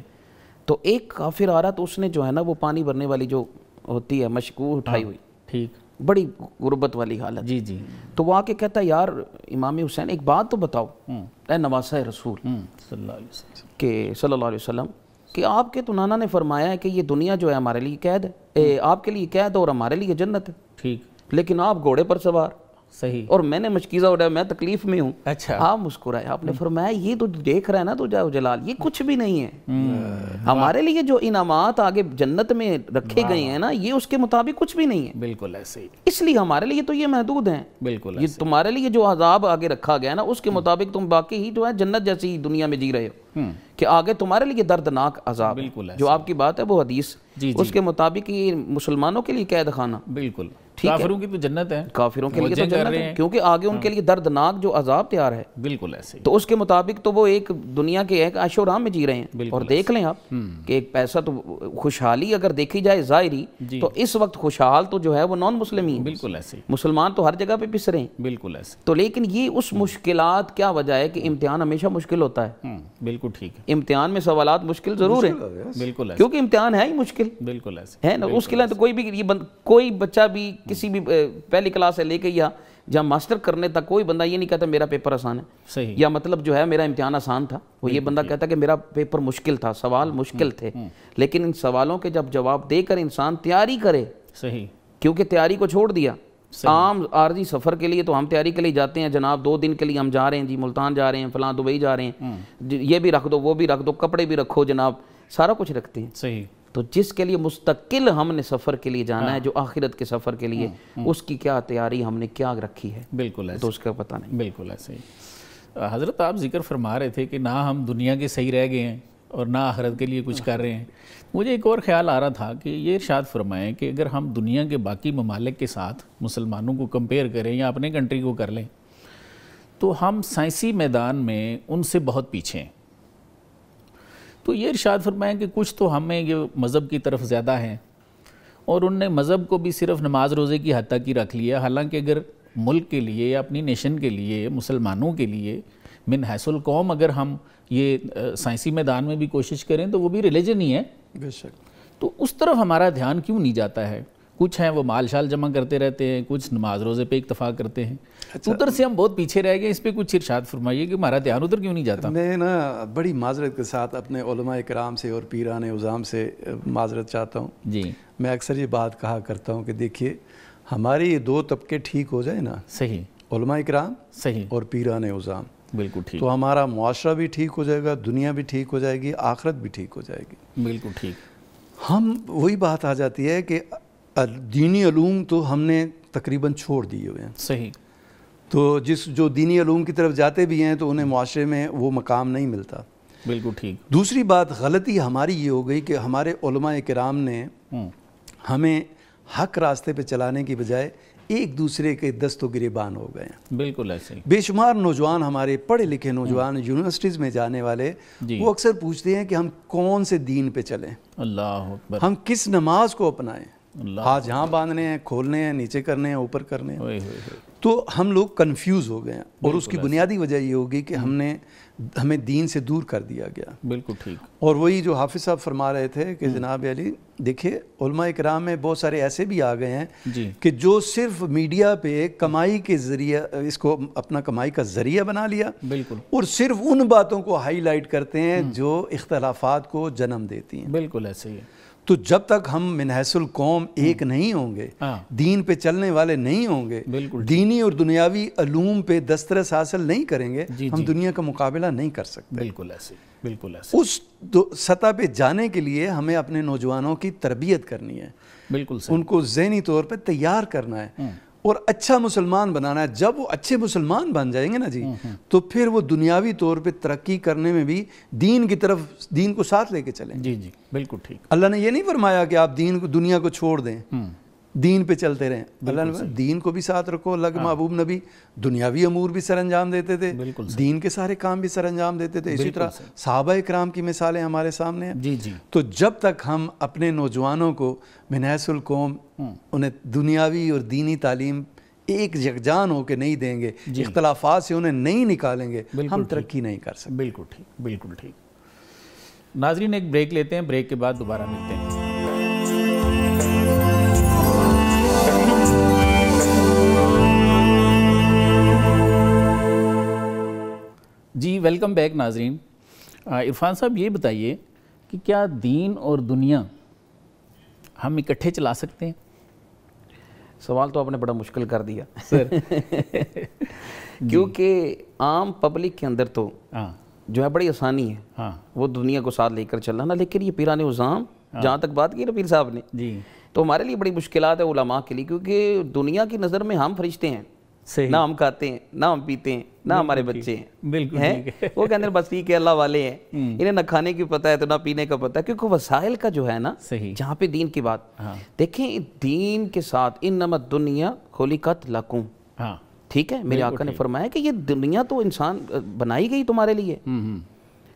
تو ایک کافر آ رہا تو اس نے جو ہے نا وہ پانی بھرنے والی جو ہوتی ہے مشکو اٹھائی ہوئی, ٹھیک, بڑی غربت والی حالت. جی جی. تو وہ آ کے کہتا ہے یار امام حسین ایک بات تو بتاؤ اے نواسہ رسول صلی اللہ علیہ وسلم کہ صلی اللہ علیہ وسلم کہ آپ کے تو نانا نے فرمایا ہے کہ یہ دنیا جو ہے ہمارے لیے قید ہے, آپ کے لیے قید ہے اور ہمارے لیے جنت ہے. ٹھیک. لیکن آپ گھوڑے پر سوار صحیح. اور میں نے مشکیزہ اٹھایا, میں تکلیف میں ہوں. اچھا. آپ مسکرائے, آپ نے فرمایا یہ تو دیکھ رہا ہے نا تو جاؤ جلال, یہ کچھ بھی نہیں ہے. ہمارے لیے جو انعامات آگے جنت میں رکھے گئے ہیں نا یہ اس کے مطابق کچھ بھی نہیں ہے. بالکل ایسے ہی. اس لیے ہمارے لیے تو یہ محدود ہیں. بالکل یہ تمہارے لیے جو عذاب آگے رکھا گیا نا اس کے مطابق تم باقی ہی جو ہے جنت جیسی دنیا میں جی رہے ہو, کہ آگے تمہارے لیے دردناک عذاب ہے. جو آپ کی بات ہے وہ حدیث اس کے مطابق یہ مسلمانوں کے لیے قید خانہ. بالکل. کافروں کی تو جنت ہے, کافروں کے لیے تو جنت ہے کیونکہ آگے ان کے لیے دردناک جو عذاب تیار ہے. بالکل ایسے ہی. تو اس کے مطابق تو وہ ایک دنیا کے ایک عیش و آرام میں جی رہے ہیں. اور دیکھ لیں آپ کہ ایک پیسہ تو خوشحالی اگر دیکھی جائے ظاہری تو اس وقت خوشحال تو جو ہے وہ نان مسلم ہی. بالکل ایسے ہی. مسلمان تو ہر جگہ پہ پس رہے ہیں. بالکل ایسے. تو لیکن یہ اس مشکلات کیا وجہ ہے کہ امتحان ہمیشہ مشکل ہوتا ہے. بالکل ٹھیک ہے. امتحان میں سوالات مشکل ضرور ہیں. بالکل. کیونکہ امتحان ہے ہی مشکل. بالکل ایسے ہے نا. اس کے لیے تو کوئی بچہ بھی کسی بھی پہلی کلاس سے لے کے یا جہاں ماسٹر کرنے تک کوئی بندہ یہ نہیں کہتا میرا پیپر آسان ہے. صحیح. یا مطلب جو ہے میرا امتحان آسان تھا, وہ یہ بندہ کہتا کہ میرا پیپر مشکل تھا, سوال مشکل تھے. لیکن ان سوالوں کے جب جواب دے کر انسان تیاری کرے, صحیح, کیونکہ تیاری کو چھوڑ دیا. عام عارضی سفر کے لیے تو ہم تیاری کے لیے جاتے ہیں جناب, 2 دن کے لیے ہم جا رہے ہیں جی, ملتان جا رہے ہیں, فلاں دبئی جا رہے ہیں, یہ بھی رکھ دو وہ بھی رکھ دو, کپڑے بھی رکھو جناب, سارا کچھ رکھتے ہیں. صحیح. تو جس کے لیے مستقل ہم نے سفر کے لیے جانا ہے, جو آخرت کے سفر کے لیے, اس کی کیا تیاری ہم نے کیا رکھی ہے. بالکل ایسے. تو اس کا پتہ نہیں. بالکل ایسے ہی. حضرت آپ ذکر فرما رہے تھے کہ نہ ہم دنیا کے صحیح رہ گئے ہیں اور نہ آخرت کے لیے کچھ کر رہے ہیں. مجھے ایک اور خیال آ رہا تھا کہ یہ ارشاد فرمائیں کہ اگر ہم دنیا کے باقی ممالک کے ساتھ مسلمانوں کو کمپیئر کریں یا اپنے کنٹری کو کر لیں تو ہم سائنسی میدان میں ان سے بہت پیچھے ہیں. تو یہ ارشاد فرمائیں کہ کچھ تو ہمیں یہ مذہب کی طرف زیادہ ہیں اور ان نے مذہب کو بھی صرف نماز روزے کی حد تک ہی رکھ لیا, حالانکہ اگر ملک کے لیے یا اپنی نیشن کے لیے مسلمانوں کے لیے من حیث القوم اگر ہم یہ سائنسی میدان میں بھی کوشش کریں تو وہ بھی ریلیجن ہی ہے. بے شک. تو اس طرف ہمارا دھیان کیوں نہیں جاتا ہے؟ کچھ ہیں وہ مال شال جمع کرتے رہتے ہیں, کچھ نماز روزے پہ اکتفا کرتے ہیں. ادھر سے ہم بہت پیچھے رہ گئے, اس پہ کچھ ارشاد فرمائیے کہ ہمارا دھیان ادھر کیوں نہیں جاتا. میں نا بڑی معذرت کے ساتھ اپنے علماء کرام سے اور پیران عظام سے معذرت چاہتا ہوں. جی. میں اکثر یہ بات کہا کرتا ہوں کہ دیکھیے ہمارے یہ 2 طبقے ٹھیک ہو جائے نا, صحیح, علماء کرام صحیح اور پیران عظام, بالکل ٹھیک, تو ہمارا معاشرہ بھی ٹھیک ہو جائے گا, دنیا بھی ٹھیک ہو جائے گی, آخرت بھی ٹھیک ہو جائے گی. بالکل ٹھیک. ہم وہی بات آ جاتی ہے کہ دینی علوم تو ہم نے تقریباً چھوڑ دیے ہوئے ہیں. صحیح. تو جو دینی علوم کی طرف جاتے بھی ہیں تو انہیں معاشرے میں وہ مقام نہیں ملتا. بالکل ٹھیک. دوسری بات غلطی ہماری یہ ہو گئی کہ ہمارے علماء کرام نے ہمیں حق راستے پہ چلانے کی بجائے ایک دوسرے کے دست و گریبان ہو گئے ہیں. بالکل ایسے ہی. بے شمار نوجوان ہمارے پڑھے لکھے نوجوان یونیورسٹیز میں جانے والے وہ اکثر پوچھتے ہیں کہ ہم کون سے دین پہ چلیں, اللہ اکبر, ہم کس نماز کو اپنائیں, ہاتھ جہاں باندھنے ہیں, کھولنے ہیں, نیچے کرنے ہیں, اوپر کرنے ہیں. تو ہم لوگ کنفیوز ہو گئے ہیں اور اس کی بنیادی وجہ یہ ہوگی کہ ہمیں دین سے دور کر دیا گیا. بالکل ٹھیک. اور وہی جو حافظ صاحب فرما رہے تھے کہ جناب علی دیکھیے علماء کرام میں بہت سارے ایسے بھی آ گئے ہیں کہ جو صرف میڈیا پہ کمائی کے ذریعہ اس کو اپنا کمائی کا ذریعہ بنا لیا, بالکل, اور صرف ان باتوں کو ہائی لائٹ کرتے ہیں جو اختلافات کو جنم دیتی ہیں. بالکل ایسے ہی. تو جب تک ہم من حیث القوم ایک نہیں ہوں گے, دین پہ چلنے والے نہیں ہوں گے, دینی اور دنیاوی علوم پہ دسترس حاصل نہیں کریں گے, ہم دنیا کا مقابلہ نہیں کر سکتے. بالکل ایسے, بالکل ایسے. اس سطح پہ جانے کے لیے ہمیں اپنے نوجوانوں کی تربیت کرنی ہے, بالکل, ان کو ذہنی طور پہ تیار کرنا ہے اور اچھا مسلمان بنانا ہے. جب وہ اچھے مسلمان بن جائیں گے نا جی, تو پھر وہ دنیاوی طور پہ ترقی کرنے میں بھی دین کی طرف, دین کو ساتھ لے کے چلیں. جی جی, بالکل ٹھیک. اللہ نے یہ نہیں فرمایا کہ آپ دنیا کو چھوڑ دیں, دین پہ چلتے رہیں. اللہ نے دین کو بھی ساتھ رکھو. اللہ کے محبوب نبی دنیاوی امور بھی سر انجام دیتے تھے, دین کے سارے کام بھی سر انجام دیتے تھے. اسی طرح صحابہ کرام کی مثالیں ہمارے سامنے ہیں. جی جی. تو جب تک ہم اپنے نوجوانوں کو من حیث القوم انہیں دنیاوی اور دینی تعلیم ایک یکجان ہو کے نہیں دیں گے، اختلافات سے انہیں نہیں نکالیں گے، ہم ترقی نہیں کر سکتے۔ بالکل ٹھیک، بالکل ٹھیک۔ ناظرین ایک بریک لیتے ہیں، بریک کے بعد دوبارہ ملتے ہیں۔ جی ویلکم بیک ناظرین۔ عرفان صاحب یہ بتائیے کہ کیا دین اور دنیا ہم اکٹھے چلا سکتے ہیں؟ سوال تو آپ نے بڑا مشکل کر دیا سر کیونکہ عام پبلک کے اندر تو جو ہے بڑی آسانی ہے وہ دنیا کو ساتھ لے کر چلنا نا، لیکن یہ پیران عظام جہاں تک بات کی نا پیر صاحب نے، تو ہمارے لیے بڑی مشکلات ہے علماء کے لیے، کیونکہ دنیا کی نظر میں ہم فرشتے ہیں، نہ ہم کھاتے ہیں، نہ ہم پیتے ہیں، نہ ہمارے بچے ہیں، بالکل وہ کہتے ہیں بس ٹھیک ہے اللہ والے ہیں، انہیں نہ کھانے کی پتہ ہے تو نہ پینے کا پتہ ہے، کیونکہ وسائل کا جو ہے نا جہاں پہ دین کی بات دیکھیں، دین کے ساتھ انما الدنیا خلقت لکم، ٹھیک ہے، میرے آقا نے فرمایا کہ یہ دنیا تو انسان بنائی گئی تمہارے لیے،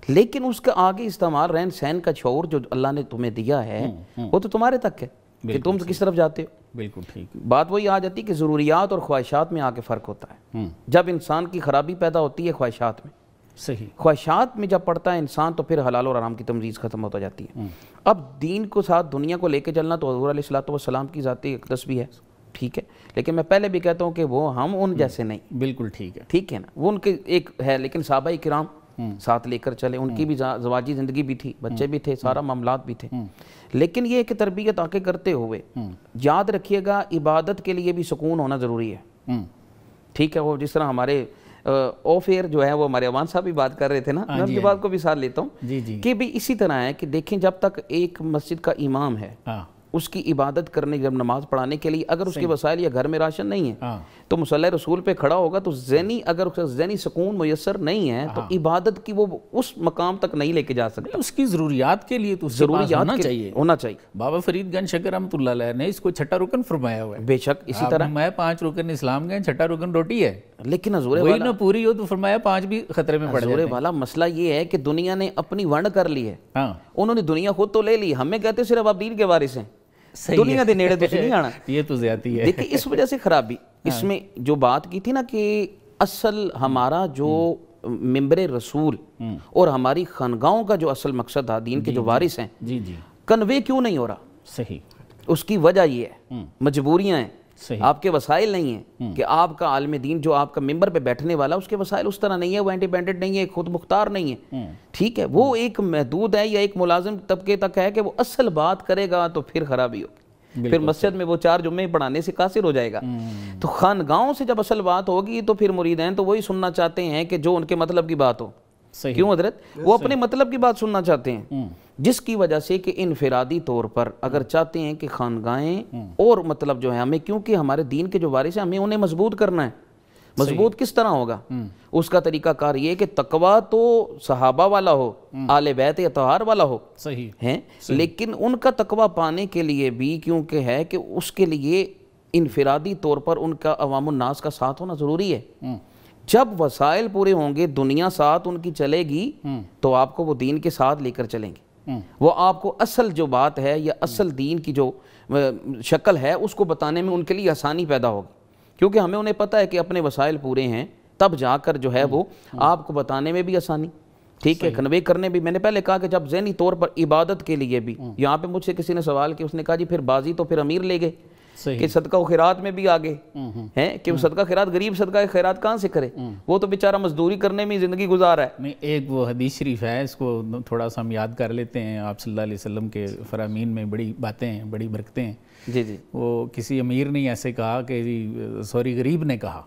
لیکن اس کا آگے استعمال رہن سہن کا شعور جو اللہ نے تمہیں دیا ہے وہ تو تمہارے تک ہے کہ تم کس طرف جاتے ہو۔ بالکل ٹھیک، بات وہی آ جاتی کہ ضروریات اور خواہشات میں آ کے فرق ہوتا ہے۔ جب انسان کی خرابی پیدا ہوتی ہے خواہشات میں، صحیح، خواہشات میں جب پڑتا ہے انسان تو پھر حلال اور حرام کی تمیز ختم ہوتا جاتی ہے۔ اب دین کو ساتھ دنیا کو لے کے چلنا تو حضور علیہ الصلوۃ والسلام کی ذاتی اقدس بھی ہے، ٹھیک ہے، لیکن میں پہلے بھی کہتا ہوں کہ وہ ہم ان جیسے نہیں، بالکل ٹھیک ہے، ٹھیک ہے نا، وہ ان کے ایک ہے، لیکن صحابہ کرام ساتھ لے کر چلے، ان کی بھی زواجی زندگی بھی تھی، بچے بھی تھے، سارا معاملات بھی تھے، لیکن یہ کہ تربیت آگے کرتے ہوئے یاد رکھیے گا عبادت کے لیے بھی سکون ہونا ضروری ہے، ٹھیک ہے، وہ جس طرح ہمارے آف ایئر جو ہے وہ ہمارے عوان صاحب بھی بات کر رہے تھے نا، میں ان کی بات کو بھی ساتھ لیتا ہوں کہ بھی اسی طرح ہے کہ دیکھیں جب تک ایک مسجد کا امام ہے اس کی عبادت کرنے جب نماز پڑھانے کے لیے اگر اس کے وسائل یا گھر میں راشن نہیں ہے تو مصلی رسول پہ کھڑا ہوگا تو اگر ذہنی سکون میسر نہیں ہے تو عبادت کی وہ اس مقام تک نہیں لے کے جا سکتا، اس کی ضروریات کے لیے تو ضروریات ہونا چاہیے۔ بابا فرید گنج شکر رحمۃ اللہ علیہ نے اس کو چھٹا رکن فرمایا ہوا ہے، بے شک اسی طرح میں 5 رکن اسلام کے چھٹا رکن روٹی ہے، لیکن حضور والا نہ پوری ہو تو فرمایا 5 بھی خطرے میں پڑ جاتے ہیں۔ حضور والا مسئلہ یہ ہے کہ دنیا نے اپنی ونڈ کر لی ہے، انہوں نے دنیا خود تو لے لی، ہمیں کہتے صرف آپ دین کے وارث ہیں، دنیا دے نیڑے تو نہیں آنا، یہ تو زیادتی ہے۔ دیکھیں اس وجہ سے خرابی اس میں جو بات کی تھی نا کہ اصل ہمارا جو ممبر رسول اور ہماری خانگاہوں کا جو اصل مقصد ہے، دین کے جو وارث ہیں، کنوے کیوں نہیں ہو رہا؟ صحیح، اس کی وجہ یہ ہے مجبوریاں ہیں، آپ کے وسائل نہیں ہیں کہ آپ کا عالم دین جو آپ کا ممبر پہ بیٹھنے والا اس کے وسائل اس طرح نہیں ہے، وہ انڈیپینڈنٹ نہیں ہے، خود مختار نہیں ہے، ٹھیک ہے، وہ ایک محدود ہے یا ایک ملازم طبقے تک ہے کہ وہ اصل بات کرے گا تو پھر خرابی ہوگی، پھر مسجد میں وہ 4 جمعے پڑھانے سے قاصر ہو جائے گا۔ تو خانگاہوں سے جب اصل بات ہوگی تو پھر مریدین تو وہی سننا چاہتے ہیں کہ جو ان کے مطلب کی بات ہو، کیوں حضرت؟ وہ اپنے مطلب کی بات سننا چاہتے ہیں، جس کی وجہ سے کہ انفرادی طور پر اگر چاہتے ہیں کہ خانگاہیں اور مطلب جو ہے ہمیں، کیونکہ ہمارے دین کے جو وارث ہیں ہمیں انہیں مضبوط کرنا ہے، مضبوط کس طرح ہوگا؟ اس کا طریقہ کار یہ کہ تقویٰ تو صحابہ والا ہو، آل بیت اطہار والا ہو، صحیح ہے، لیکن ان کا تقویٰ پانے کے لیے بھی کیونکہ ہے کہ اس کے لیے انفرادی طور پر ان کا عوام الناس کا ساتھ ہونا ضروری ہے۔ جب وسائل پورے ہوں گے، دنیا ساتھ ان کی چلے گی تو آپ کو وہ دین کے ساتھ لے کر چلیں گے، وہ آپ کو اصل جو بات ہے یا اصل دین کی جو شکل ہے اس کو بتانے میں ان کے لیے آسانی پیدا ہوگی، کیونکہ ہمیں انہیں پتہ ہے کہ اپنے وسائل پورے ہیں، تب جا کر جو ہے وہ آپ کو بتانے میں بھی آسانی، ٹھیک ہے، کنوے کرنے بھی۔ میں نے پہلے کہا کہ جب ذہنی طور پر عبادت کے لیے بھی، یہاں پہ مجھ سے کسی نے سوال کیا، اس نے کہا جی پھر بازی تو پھر امیر لے گئے کہ صدقہ و خیرات میں بھی آگے ہیں کہ صدقہ خیرات، غریب صدقہ خیرات کہاں سے کرے، وہ تو بیچارہ مزدوری کرنے میں زندگی گزار ہے۔ نہیں، ایک وہ حدیث شریف ہے، اس کو تھوڑا سا ہم یاد کر لیتے ہیں، آپ صلی اللہ علیہ وسلم کے فرامین میں بڑی باتیں ہیں، بڑی برکتیں ہیں۔ جی جی، وہ کسی امیر نے ایسے کہا کہ سوری غریب نے کہا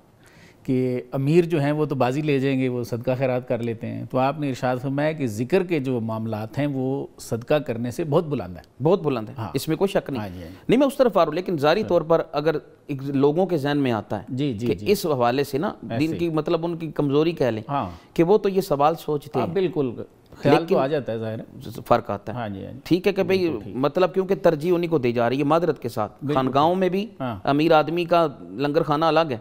کہ امیر جو ہیں وہ تو بازی لے جائیں گے، وہ صدقہ خیرات کر لیتے ہیں، تو آپ نے ارشاد فرمایا کہ ذکر کے جو معاملات ہیں وہ صدقہ کرنے سے بہت بلند ہے، بہت بلند ہے، اس میں کوئی شک نہیں۔ نہیں میں اس طرف آ رہا ہوں، لیکن ظاہری طور پر اگر لوگوں کے ذہن میں آتا ہے کہ اس حوالے سے نا دین کی مطلب ان کی کمزوری کہہ لیں کہ وہ تو یہ سوال سوچتے ہیں، بالکل خیال تو آ جاتا ہے، ظاہر ہے فرق آتا ہے، ٹھیک ہے کہ بھئی مطلب کیونکہ ترجیح انہی کو دی جا رہی ہے معذرت کے ساتھ۔ خانگاہوں میں بھی امیر آدمی کا لنگر خانہ الگ ہے،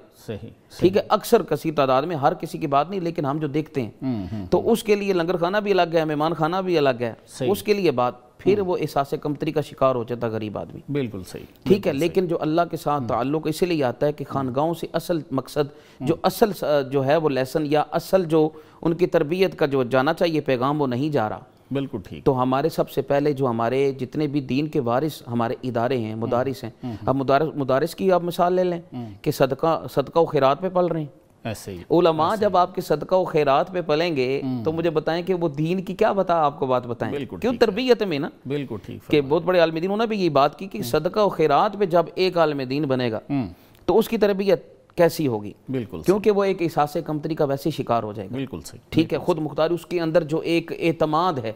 ٹھیک ہے، اکثر کثیر تعداد میں، ہر کسی کی بات نہیں، لیکن ہم جو دیکھتے ہیں تو اس کے لیے لنگر خانہ بھی الگ ہے، مہمان خانہ بھی الگ ہے، اس کے لیے بات پھر وہ احساس کمتری کا شکار ہو جاتا غریب آدمی. بالکل صحیح. ٹھیک ہے, لیکن جو اللہ کے ساتھ تعلق اس لیے آتا ہے کہ خانگاہوں سے اصل مقصد جو اصل جو ہے وہ لیسن یا اصل جو ان کی تربیت کا جو جانا چاہیے پیغام وہ نہیں جا رہا. بالکل ٹھیک. تو ہمارے سب سے پہلے جو ہمارے جتنے بھی دین کے وارث ہمارے ادارے ہیں, مدارس ہیں, اب مدارس کی آپ مثال لے لیں کہ صدقہ و خیرات پہ پل رہے ہیں. ایسے ہی علماء جب آپ کے صدقہ و خیرات پہ پلیں گے تو مجھے بتائیں کہ وہ دین کی کیا آپ کو بات بتائیں, کیوں تربیت میں نا. بالکل ٹھیک. کہ بہت بڑے عالم دین انہوں نے بھی یہ بات کی کہ صدقہ و خیرات پہ جب ایک عالم دین بنے گا تو اس کی تربیت کیسی ہوگی. بالکل. کیونکہ وہ ایک احساس کمتری کا ویسے شکار ہو جائے گا. بالکل صحیح. ٹھیک ہے, خود مختاری اس کے اندر جو ایک اعتماد ہے,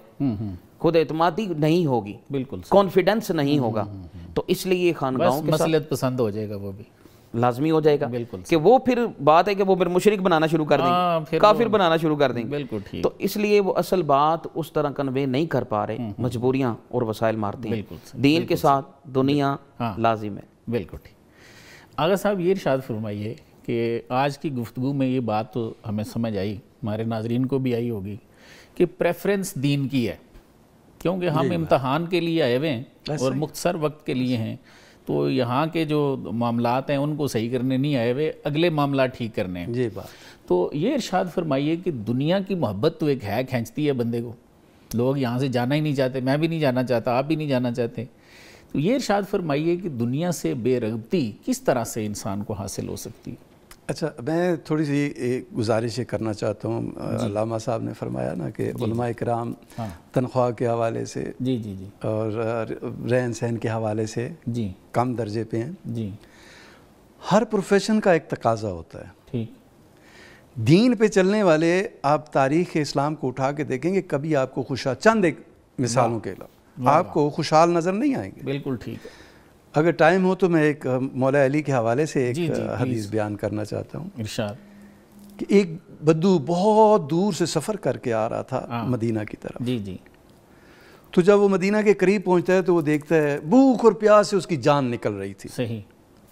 خود اعتمادی نہیں ہوگی. بالکل. کانفیڈنس نہیں ہوگا. تو اس لیے خانگاہوں کے ساتھ مصلحت پسند ہو جائے گا, وہ بھی لازمی ہو جائے گا. بالکل. کہ وہ پھر بات ہے کہ وہ پھر مشرک بنانا شروع کر دیں گے, کافر بنانا شروع کر دیں گے. بالکل ٹھیک. تو اس لیے وہ اصل بات اس طرح کنوے نہیں کر پا رہے, مجبوریاں اور وسائل مارتے ہیں. دین کے ساتھ دنیا لازم ہے. بالکل ٹھیک. آغا صاحب یہ ارشاد فرمائیے کہ آج کی گفتگو میں یہ بات تو ہمیں سمجھ آئی, ہمارے ناظرین کو بھی آئی ہوگی کہ پریفرنس دین کی ہے, کیونکہ ہم امتحان کے لیے آئے ہوئے ہیں اور مختصر وقت کے لیے ہیں. تو یہاں کے جو معاملات ہیں ان کو صحیح کرنے نہیں آئے ہوئے, اگلے معاملات ٹھیک کرنے ہیں. جی بات. تو یہ ارشاد فرمائیے کہ دنیا کی محبت تو ایک ہے, کھینچتی ہے بندے کو, لوگ یہاں سے جانا ہی نہیں چاہتے, میں بھی نہیں جانا چاہتا, آپ بھی نہیں جانا چاہتے. تو یہ ارشاد فرمائیے کہ دنیا سے بے رغبتی کس طرح سے انسان کو حاصل ہو سکتی ہے؟ اچھا, میں تھوڑی سی ایک گزارش کرنا چاہتا ہوں. علامہ صاحب نے فرمایا نا کہ علماء کرام تنخواہ کے حوالے سے جی جی جی اور رہن سہن کے حوالے سے جی کم درجے پہ ہیں. جی. ہر پروفیشن کا ایک تقاضا ہوتا ہے. ٹھیک. دین پہ چلنے والے آپ تاریخ اسلام کو اٹھا کے دیکھیں گے, کبھی آپ کو چند ایک مثالوں کے علاوہ آپ کو خوشحال نظر نہیں آئیں گے. بالکل ٹھیک ہے. اگر ٹائم ہو تو میں ایک مولا علی کے حوالے سے ایک حدیث بیان کرنا چاہتا ہوں. ارشاد. کہ ایک بدو بہت دور سے سفر کر کے آ رہا تھا مدینہ کی طرف. جی جی. تو جب وہ مدینہ کے قریب پہنچتا ہے تو وہ دیکھتا ہے بھوک اور پیاس سے اس کی جان نکل رہی تھی. صحیح.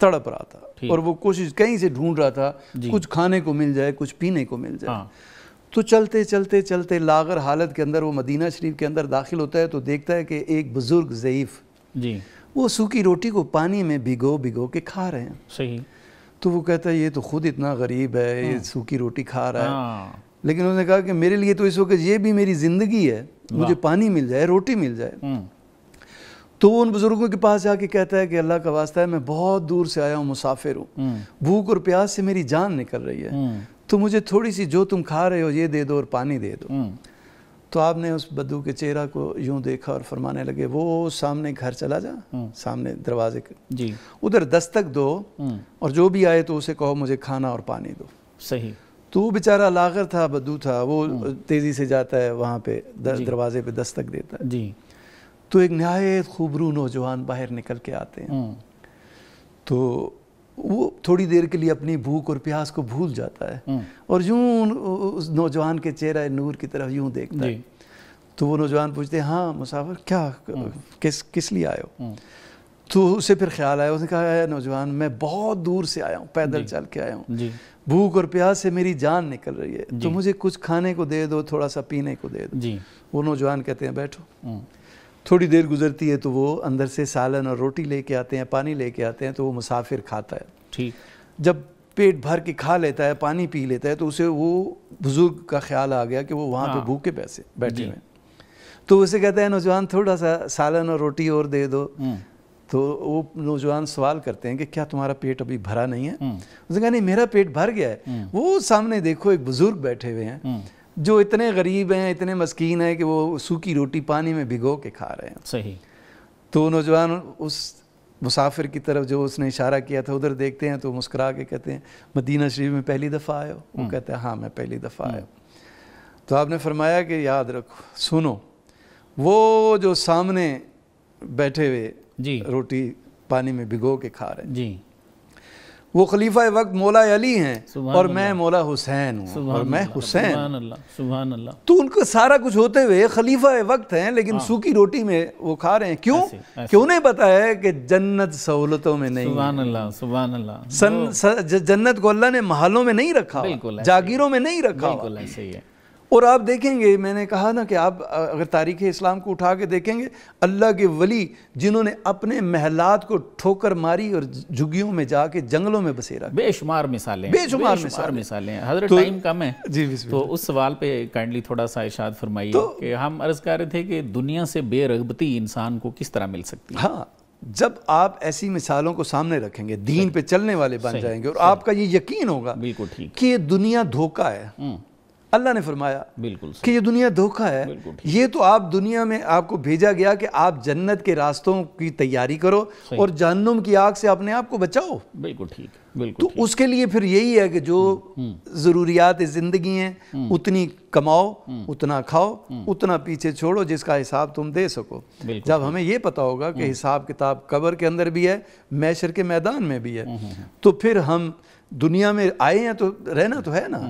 تڑپ رہا تھا اور وہ کوشش کہیں سے ڈھونڈ رہا تھا کچھ کھانے کو مل جائے, کچھ پینے کو مل جائے. تو چلتے چلتے چلتے لاغر حالت کے اندر وہ مدینہ شریف کے اندر داخل ہوتا ہے تو دیکھتا ہے کہ ایک بزرگ ضعیف وہ سوکھی روٹی کو پانی میں بھگو کے کھا رہے ہیں. صحیح. تو وہ کہتا ہے یہ تو خود اتنا غریب ہے, یہ سوکھی روٹی کھا رہا ہے. لیکن انہوں نے کہا کہ میرے لیے تو اس وقت یہ بھی میری زندگی ہے, مجھے پانی مل جائے, روٹی مل جائے. تو وہ ان بزرگوں کے پاس جا کے کہتا ہے کہ اللہ کا واسطہ ہے, میں بہت دور سے آیا ہوں, مسافر ہوں, بھوک اور پیاس سے میری جان نکل رہی ہے, تو مجھے تھوڑی سی جو تم کھا رہے ہو یہ دے دو اور پانی دے دو. تو آپ نے اس بدو کے چہرہ کو یوں دیکھا اور فرمانے لگے وہ سامنے گھر چلا جا, سامنے دروازے کے ادھر دستک دو اور جو بھی آئے تو اسے کہو مجھے کھانا اور پانی دو. صحیح. تو وہ بیچارہ لاغر تھا, بدو تھا, وہ تیزی سے جاتا ہے وہاں پہ دروازے پہ دستک دیتا ہے. جی. تو ایک نہایت خوبرو نوجوان باہر نکل کے آتے ہیں. تو وہ تھوڑی دیر کے لیے اپنی بھوک اور پیاس کو بھول جاتا ہے اور یوں اس نوجوان کے چہرہ نور کی طرف یوں دیکھتا ہے. تو وہ نوجوان پوچھتے ہیں ہاں مسافر کیا کس لیے آئے ہو؟ تو اسے پھر خیال آیا, اس نے کہا ہے نوجوان میں بہت دور سے آیا ہوں, پیدل چل کے آیا ہوں, بھوک اور پیاس سے میری جان نکل رہی ہے, تو مجھے کچھ کھانے کو دے دو, تھوڑا سا پینے کو دے دو. وہ نوجوان کہتے ہیں بیٹھو. تھوڑی دیر گزرتی ہے تو وہ اندر سے سالن اور روٹی لے کے آتے ہیں, پانی لے کے آتے ہیں, تو وہ مسافر کھاتا ہے. ٹھیک. جب پیٹ بھر کے کھا لیتا ہے, پانی پی لیتا ہے, تو اسے وہ بزرگ کا خیال آ گیا کہ وہ وہاں پہ بھوکے پیسے بیٹھے ہوئے. تو اسے کہتا ہے نوجوان تھوڑا سا سالن اور روٹی اور دے دو. تو وہ نوجوان سوال کرتے ہیں کہ کیا تمہارا پیٹ ابھی بھرا نہیں ہے؟ اس نے کہا نہیں میرا پیٹ بھر گیا ہے. وہ سامنے دیکھو ایک بزرگ بیٹھے ہوئے ہیں جو اتنے غریب ہیں, اتنے مسکین ہیں کہ وہ سوکھی روٹی پانی میں بھگو کے کھا رہے ہیں. صحیح. تو نوجوان اس مسافر کی طرف جو اس نے اشارہ کیا تھا ادھر دیکھتے ہیں تو مسکرا کے کہتے ہیں مدینہ شریف میں پہلی دفعہ آئے ہو؟ وہ کہتے ہیں ہاں میں پہلی دفعہ آیا ہوں. تو آپ نے فرمایا کہ یاد رکھو, سنو, وہ جو سامنے بیٹھے ہوئے روٹی پانی میں بھگو کے کھا رہے ہیں وہ خلیفہ وقت مولا علی ہیں اور میں مولا حسین ہوں اور میں حسین. سبحان اللہ. تو ان کو سارا کچھ ہوتے ہوئے خلیفہ وقت ہیں لیکن سوکھی روٹی میں وہ کھا رہے ہیں. کیوں؟ کیوں نہیں پتا ہے کہ جنت سہولتوں میں نہیں. سبحان اللہ. سبحان اللہ. جنت کو اللہ نے محلوں میں نہیں رکھا, جاگیروں میں نہیں رکھا. اور آپ دیکھیں گے، میں نے کہا نا کہ آپ اگر تاریخ اسلام کو اٹھا کے دیکھیں گے، اللہ کے ولی جنہوں نے اپنے محلات کو ٹھوکر ماری اور جھگیوں میں جا کے جنگلوں میں بسیرا، بے شمار مثالیں، بے شمار مثالیں ہیں۔ حضرت ٹائم کم ہے جی تو اس سوال پہ کائنڈلی تھوڑا سا ارشاد فرمائیے کہ ہم عرض کر رہے تھے کہ دنیا سے بے رغبتی انسان کو کس طرح مل سکتی ہے؟ ہاں، جب آپ ایسی مثالوں کو سامنے رکھیں گے، دین پہ چلنے والے بن جائیں گے، اور آپ کا یہ یقین ہوگا بالکل ٹھیک کہ یہ دنیا دھوکہ ہے۔ اللہ نے فرمایا بالکل کہ یہ دنیا دھوکہ ہے، یہ تو آپ دنیا میں آپ کو بھیجا گیا کہ آپ جنت کے راستوں کی تیاری کرو اور جہنم کی آگ سے اپنے آپ کو بچاؤ۔ بالکل ٹھیک، بالکل تو اس کے لیے پھر یہی ہے کہ جو ضروریات زندگی ہیں اتنی کماؤ، اتنا کھاؤ، اتنا پیچھے چھوڑو جس کا حساب تم دے سکو۔ جب ہمیں یہ پتا ہوگا کہ حساب کتاب قبر کے اندر بھی ہے، محشر کے میدان میں بھی ہے، تو پھر ہم دنیا میں آئے ہیں تو رہنا تو ہے نا،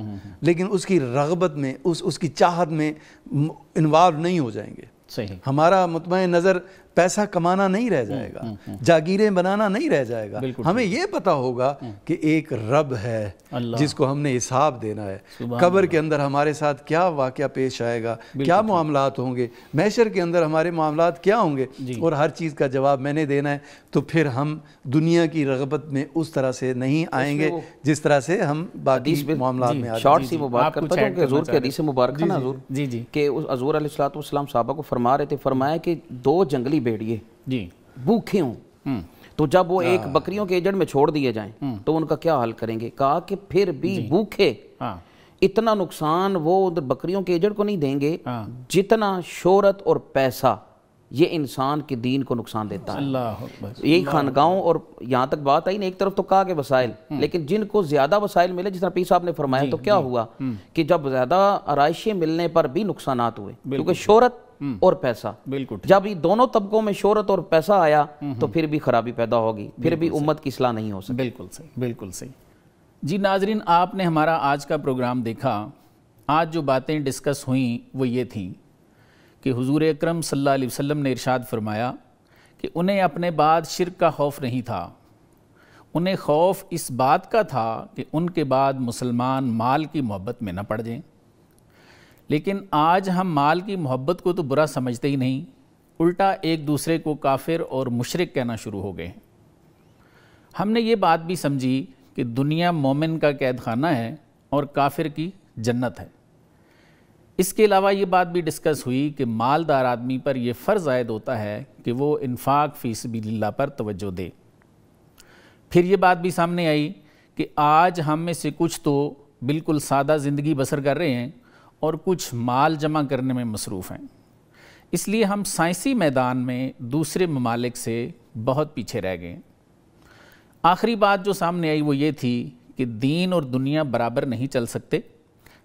لیکن اس کی رغبت میں، اس کی چاہت میں انوالو نہیں ہو جائیں گے۔ صحیح، ہمارا مطمئن نظر پیسہ کمانا نہیں رہ جائے گا، جاگیریں بنانا نہیں رہ جائے گا، ہمیں یہ پتا ہوگا کہ ایک رب ہے جس کو ہم نے حساب دینا ہے۔ قبر کے اندر ہمارے ساتھ کیا واقعہ پیش آئے گا، کیا معاملات ہوں گے، محشر کے اندر ہمارے معاملات کیا ہوں گے، اور ہر چیز کا جواب میں نے دینا ہے، تو پھر ہم دنیا کی رغبت میں اس طرح سے نہیں آئیں گے جس طرح سے ہم باقی معاملات میں آتے ہیں۔ شارٹ سی وہ بات کرتا ہوں کہ حضور کے حدیث مبارکہ نا حضور کہ حضور علیہ الصلوۃ والسلام صحابہ کو فرما رہے تھے، فرمایا کہ 2 جنگلی بھیڑیے بھوکے ہوں تو جب وہ ایک بکریوں کے ایجنٹ میں چھوڑ دیے جائیں تو ان کا کیا حل کریں گے؟ کہا کہ پھر بھی بھوکے اتنا نقصان وہ ادھر بکریوں کے ایجنٹ کو نہیں دیں گے جتنا شہرت اور پیسہ یہ انسان کے دین کو نقصان دیتا ہے۔ اللہ اکبر، یہی خانقاہوں اور یہاں تک بات آئی نا، ایک طرف تو کہا کہ وسائل، لیکن جن کو زیادہ وسائل ملے، جس طرح پیر صاحب نے فرمایا، تو کیا ہوا کہ جب زیادہ آرائشیں ملنے پر بھی نقصانات ہوئے، کیونکہ شہرت اور پیسہ، جب یہ دونوں طبقوں میں شہرت اور پیسہ آیا تو پھر بھی خرابی پیدا ہوگی، پھر بھی امت کی اصلاح نہیں ہو سکتی۔ بالکل صحیح، بالکل صحیح۔ جی ناظرین، آپ نے ہمارا آج کا پروگرام دیکھا۔ آج جو باتیں ڈسکس ہوئیں وہ یہ تھیں کہ حضور اکرم صلی اللہ علیہ وسلم نے ارشاد فرمایا کہ انہیں اپنے بعد شرک کا خوف نہیں تھا، انہیں خوف اس بات کا تھا کہ ان کے بعد مسلمان مال کی محبت میں نہ پڑ جائیں۔ لیکن آج ہم مال کی محبت کو تو برا سمجھتے ہی نہیں، الٹا ایک دوسرے کو کافر اور مشرک کہنا شروع ہو گئے ہیں۔ ہم نے یہ بات بھی سمجھی کہ دنیا مومن کا قید خانہ ہے اور کافر کی جنت ہے۔ اس کے علاوہ یہ بات بھی ڈسکس ہوئی کہ مالدار آدمی پر یہ فرض عائد ہوتا ہے کہ وہ انفاق فی سبیل اللہ پر توجہ دے۔ پھر یہ بات بھی سامنے آئی کہ آج ہم میں سے کچھ تو بالکل سادہ زندگی بسر کر رہے ہیں اور کچھ مال جمع کرنے میں مصروف ہیں، اس لیے ہم سائنسی میدان میں دوسرے ممالک سے بہت پیچھے رہ گئے۔ آخری بات جو سامنے آئی وہ یہ تھی کہ دین اور دنیا برابر نہیں چل سکتے۔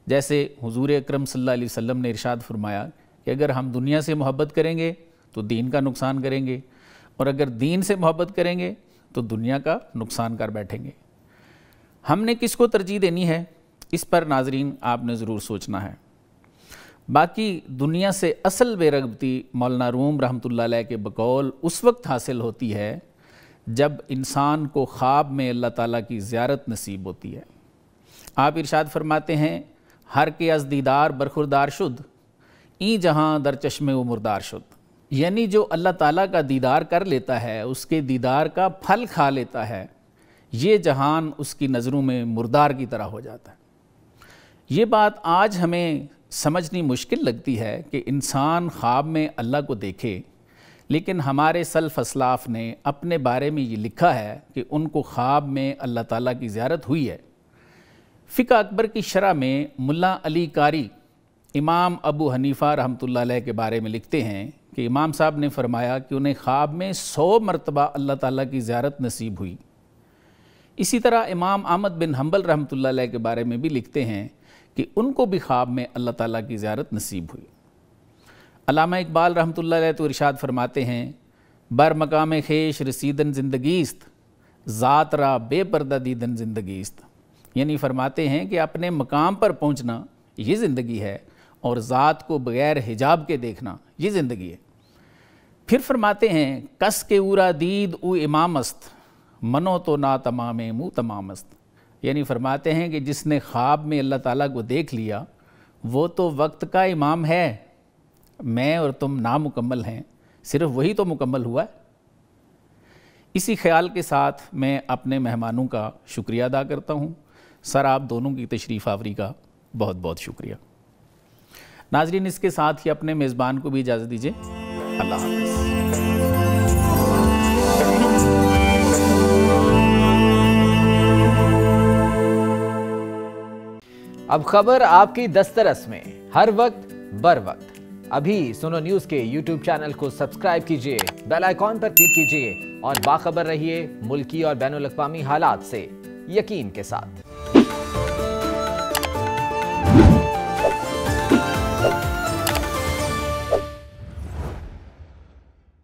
جیسے حضور اکرم صلی اللہ علیہ وسلم نے ارشاد فرمایا کہ اگر ہم دنیا سے محبت کریں گے تو دین کا نقصان کریں گے، اور اگر دین سے محبت کریں گے تو دنیا کا نقصان کر بیٹھیں گے۔ ہم نے کس کو ترجیح دینی ہے، اس پر ناظرین آپ نے ضرور سوچنا ہے۔ باقی دنیا سے اصل بے رغبتی مولانا روم رحمۃ اللہ علیہ کے بقول اس وقت حاصل ہوتی ہے جب انسان کو خواب میں اللہ تعالیٰ کی زیارت نصیب ہوتی ہے۔ آپ ارشاد فرماتے ہیں، ہر کے از دیدار برخوردار شد، این جہاں در چشمے و مردار شد، یعنی جو اللہ تعالیٰ کا دیدار کر لیتا ہے، اس کے دیدار کا پھل کھا لیتا ہے، یہ جہان اس کی نظروں میں مردار کی طرح ہو جاتا ہے۔ یہ بات آج ہمیں سمجھنی مشکل لگتی ہے کہ انسان خواب میں اللہ کو دیکھے، لیکن ہمارے سلف اسلاف نے اپنے بارے میں یہ لکھا ہے کہ ان کو خواب میں اللہ تعالیٰ کی زیارت ہوئی ہے۔ فقہ اکبر کی شرح میں ملا علی قاری امام ابو حنیفہ رحمۃ اللہ علیہ کے بارے میں لکھتے ہیں کہ امام صاحب نے فرمایا کہ انہیں خواب میں 100 مرتبہ اللہ تعالیٰ کی زیارت نصیب ہوئی۔ اسی طرح امام احمد بن حنبل رحمۃ اللہ علیہ کے بارے میں بھی لکھتے ہیں کہ ان کو بھی خواب میں اللہ تعالیٰ کی زیارت نصیب ہوئی۔ علامہ اقبال رحمۃ اللہ علیہ تو ارشاد فرماتے ہیں، بر مقام خیش رسیدن زندگیست، ذات را بے پردہ دیدن زندگیست، یعنی فرماتے ہیں کہ اپنے مقام پر پہنچنا یہ زندگی ہے اور ذات کو بغیر حجاب کے دیکھنا یہ زندگی ہے۔ پھر فرماتے ہیں، کس کے اورا دید او امام است، منو تو نا تمام مو تمام است، یعنی فرماتے ہیں کہ جس نے خواب میں اللہ تعالیٰ کو دیکھ لیا وہ تو وقت کا امام ہے، میں اور تم نامکمل ہیں، صرف وہی تو مکمل ہوا ہے۔ اسی خیال کے ساتھ میں اپنے مہمانوں کا شکریہ ادا کرتا ہوں۔ سر آپ دونوں کی تشریف آوری کا بہت بہت شکریہ۔ ناظرین اس کے ساتھ ہی اپنے میزبان کو بھی اجازت دیجیے، اللہ حافظ۔ اب خبر آپ کی دسترس میں، ہر وقت بر وقت۔ ابھی سنو نیوز کے یوٹیوب چینل کو سبسکرائب کیجئے، بیل آئیکن پر کلک کیجئے اور باخبر رہیے ملکی اور بین الاقوامی حالات سے یقین کے ساتھ۔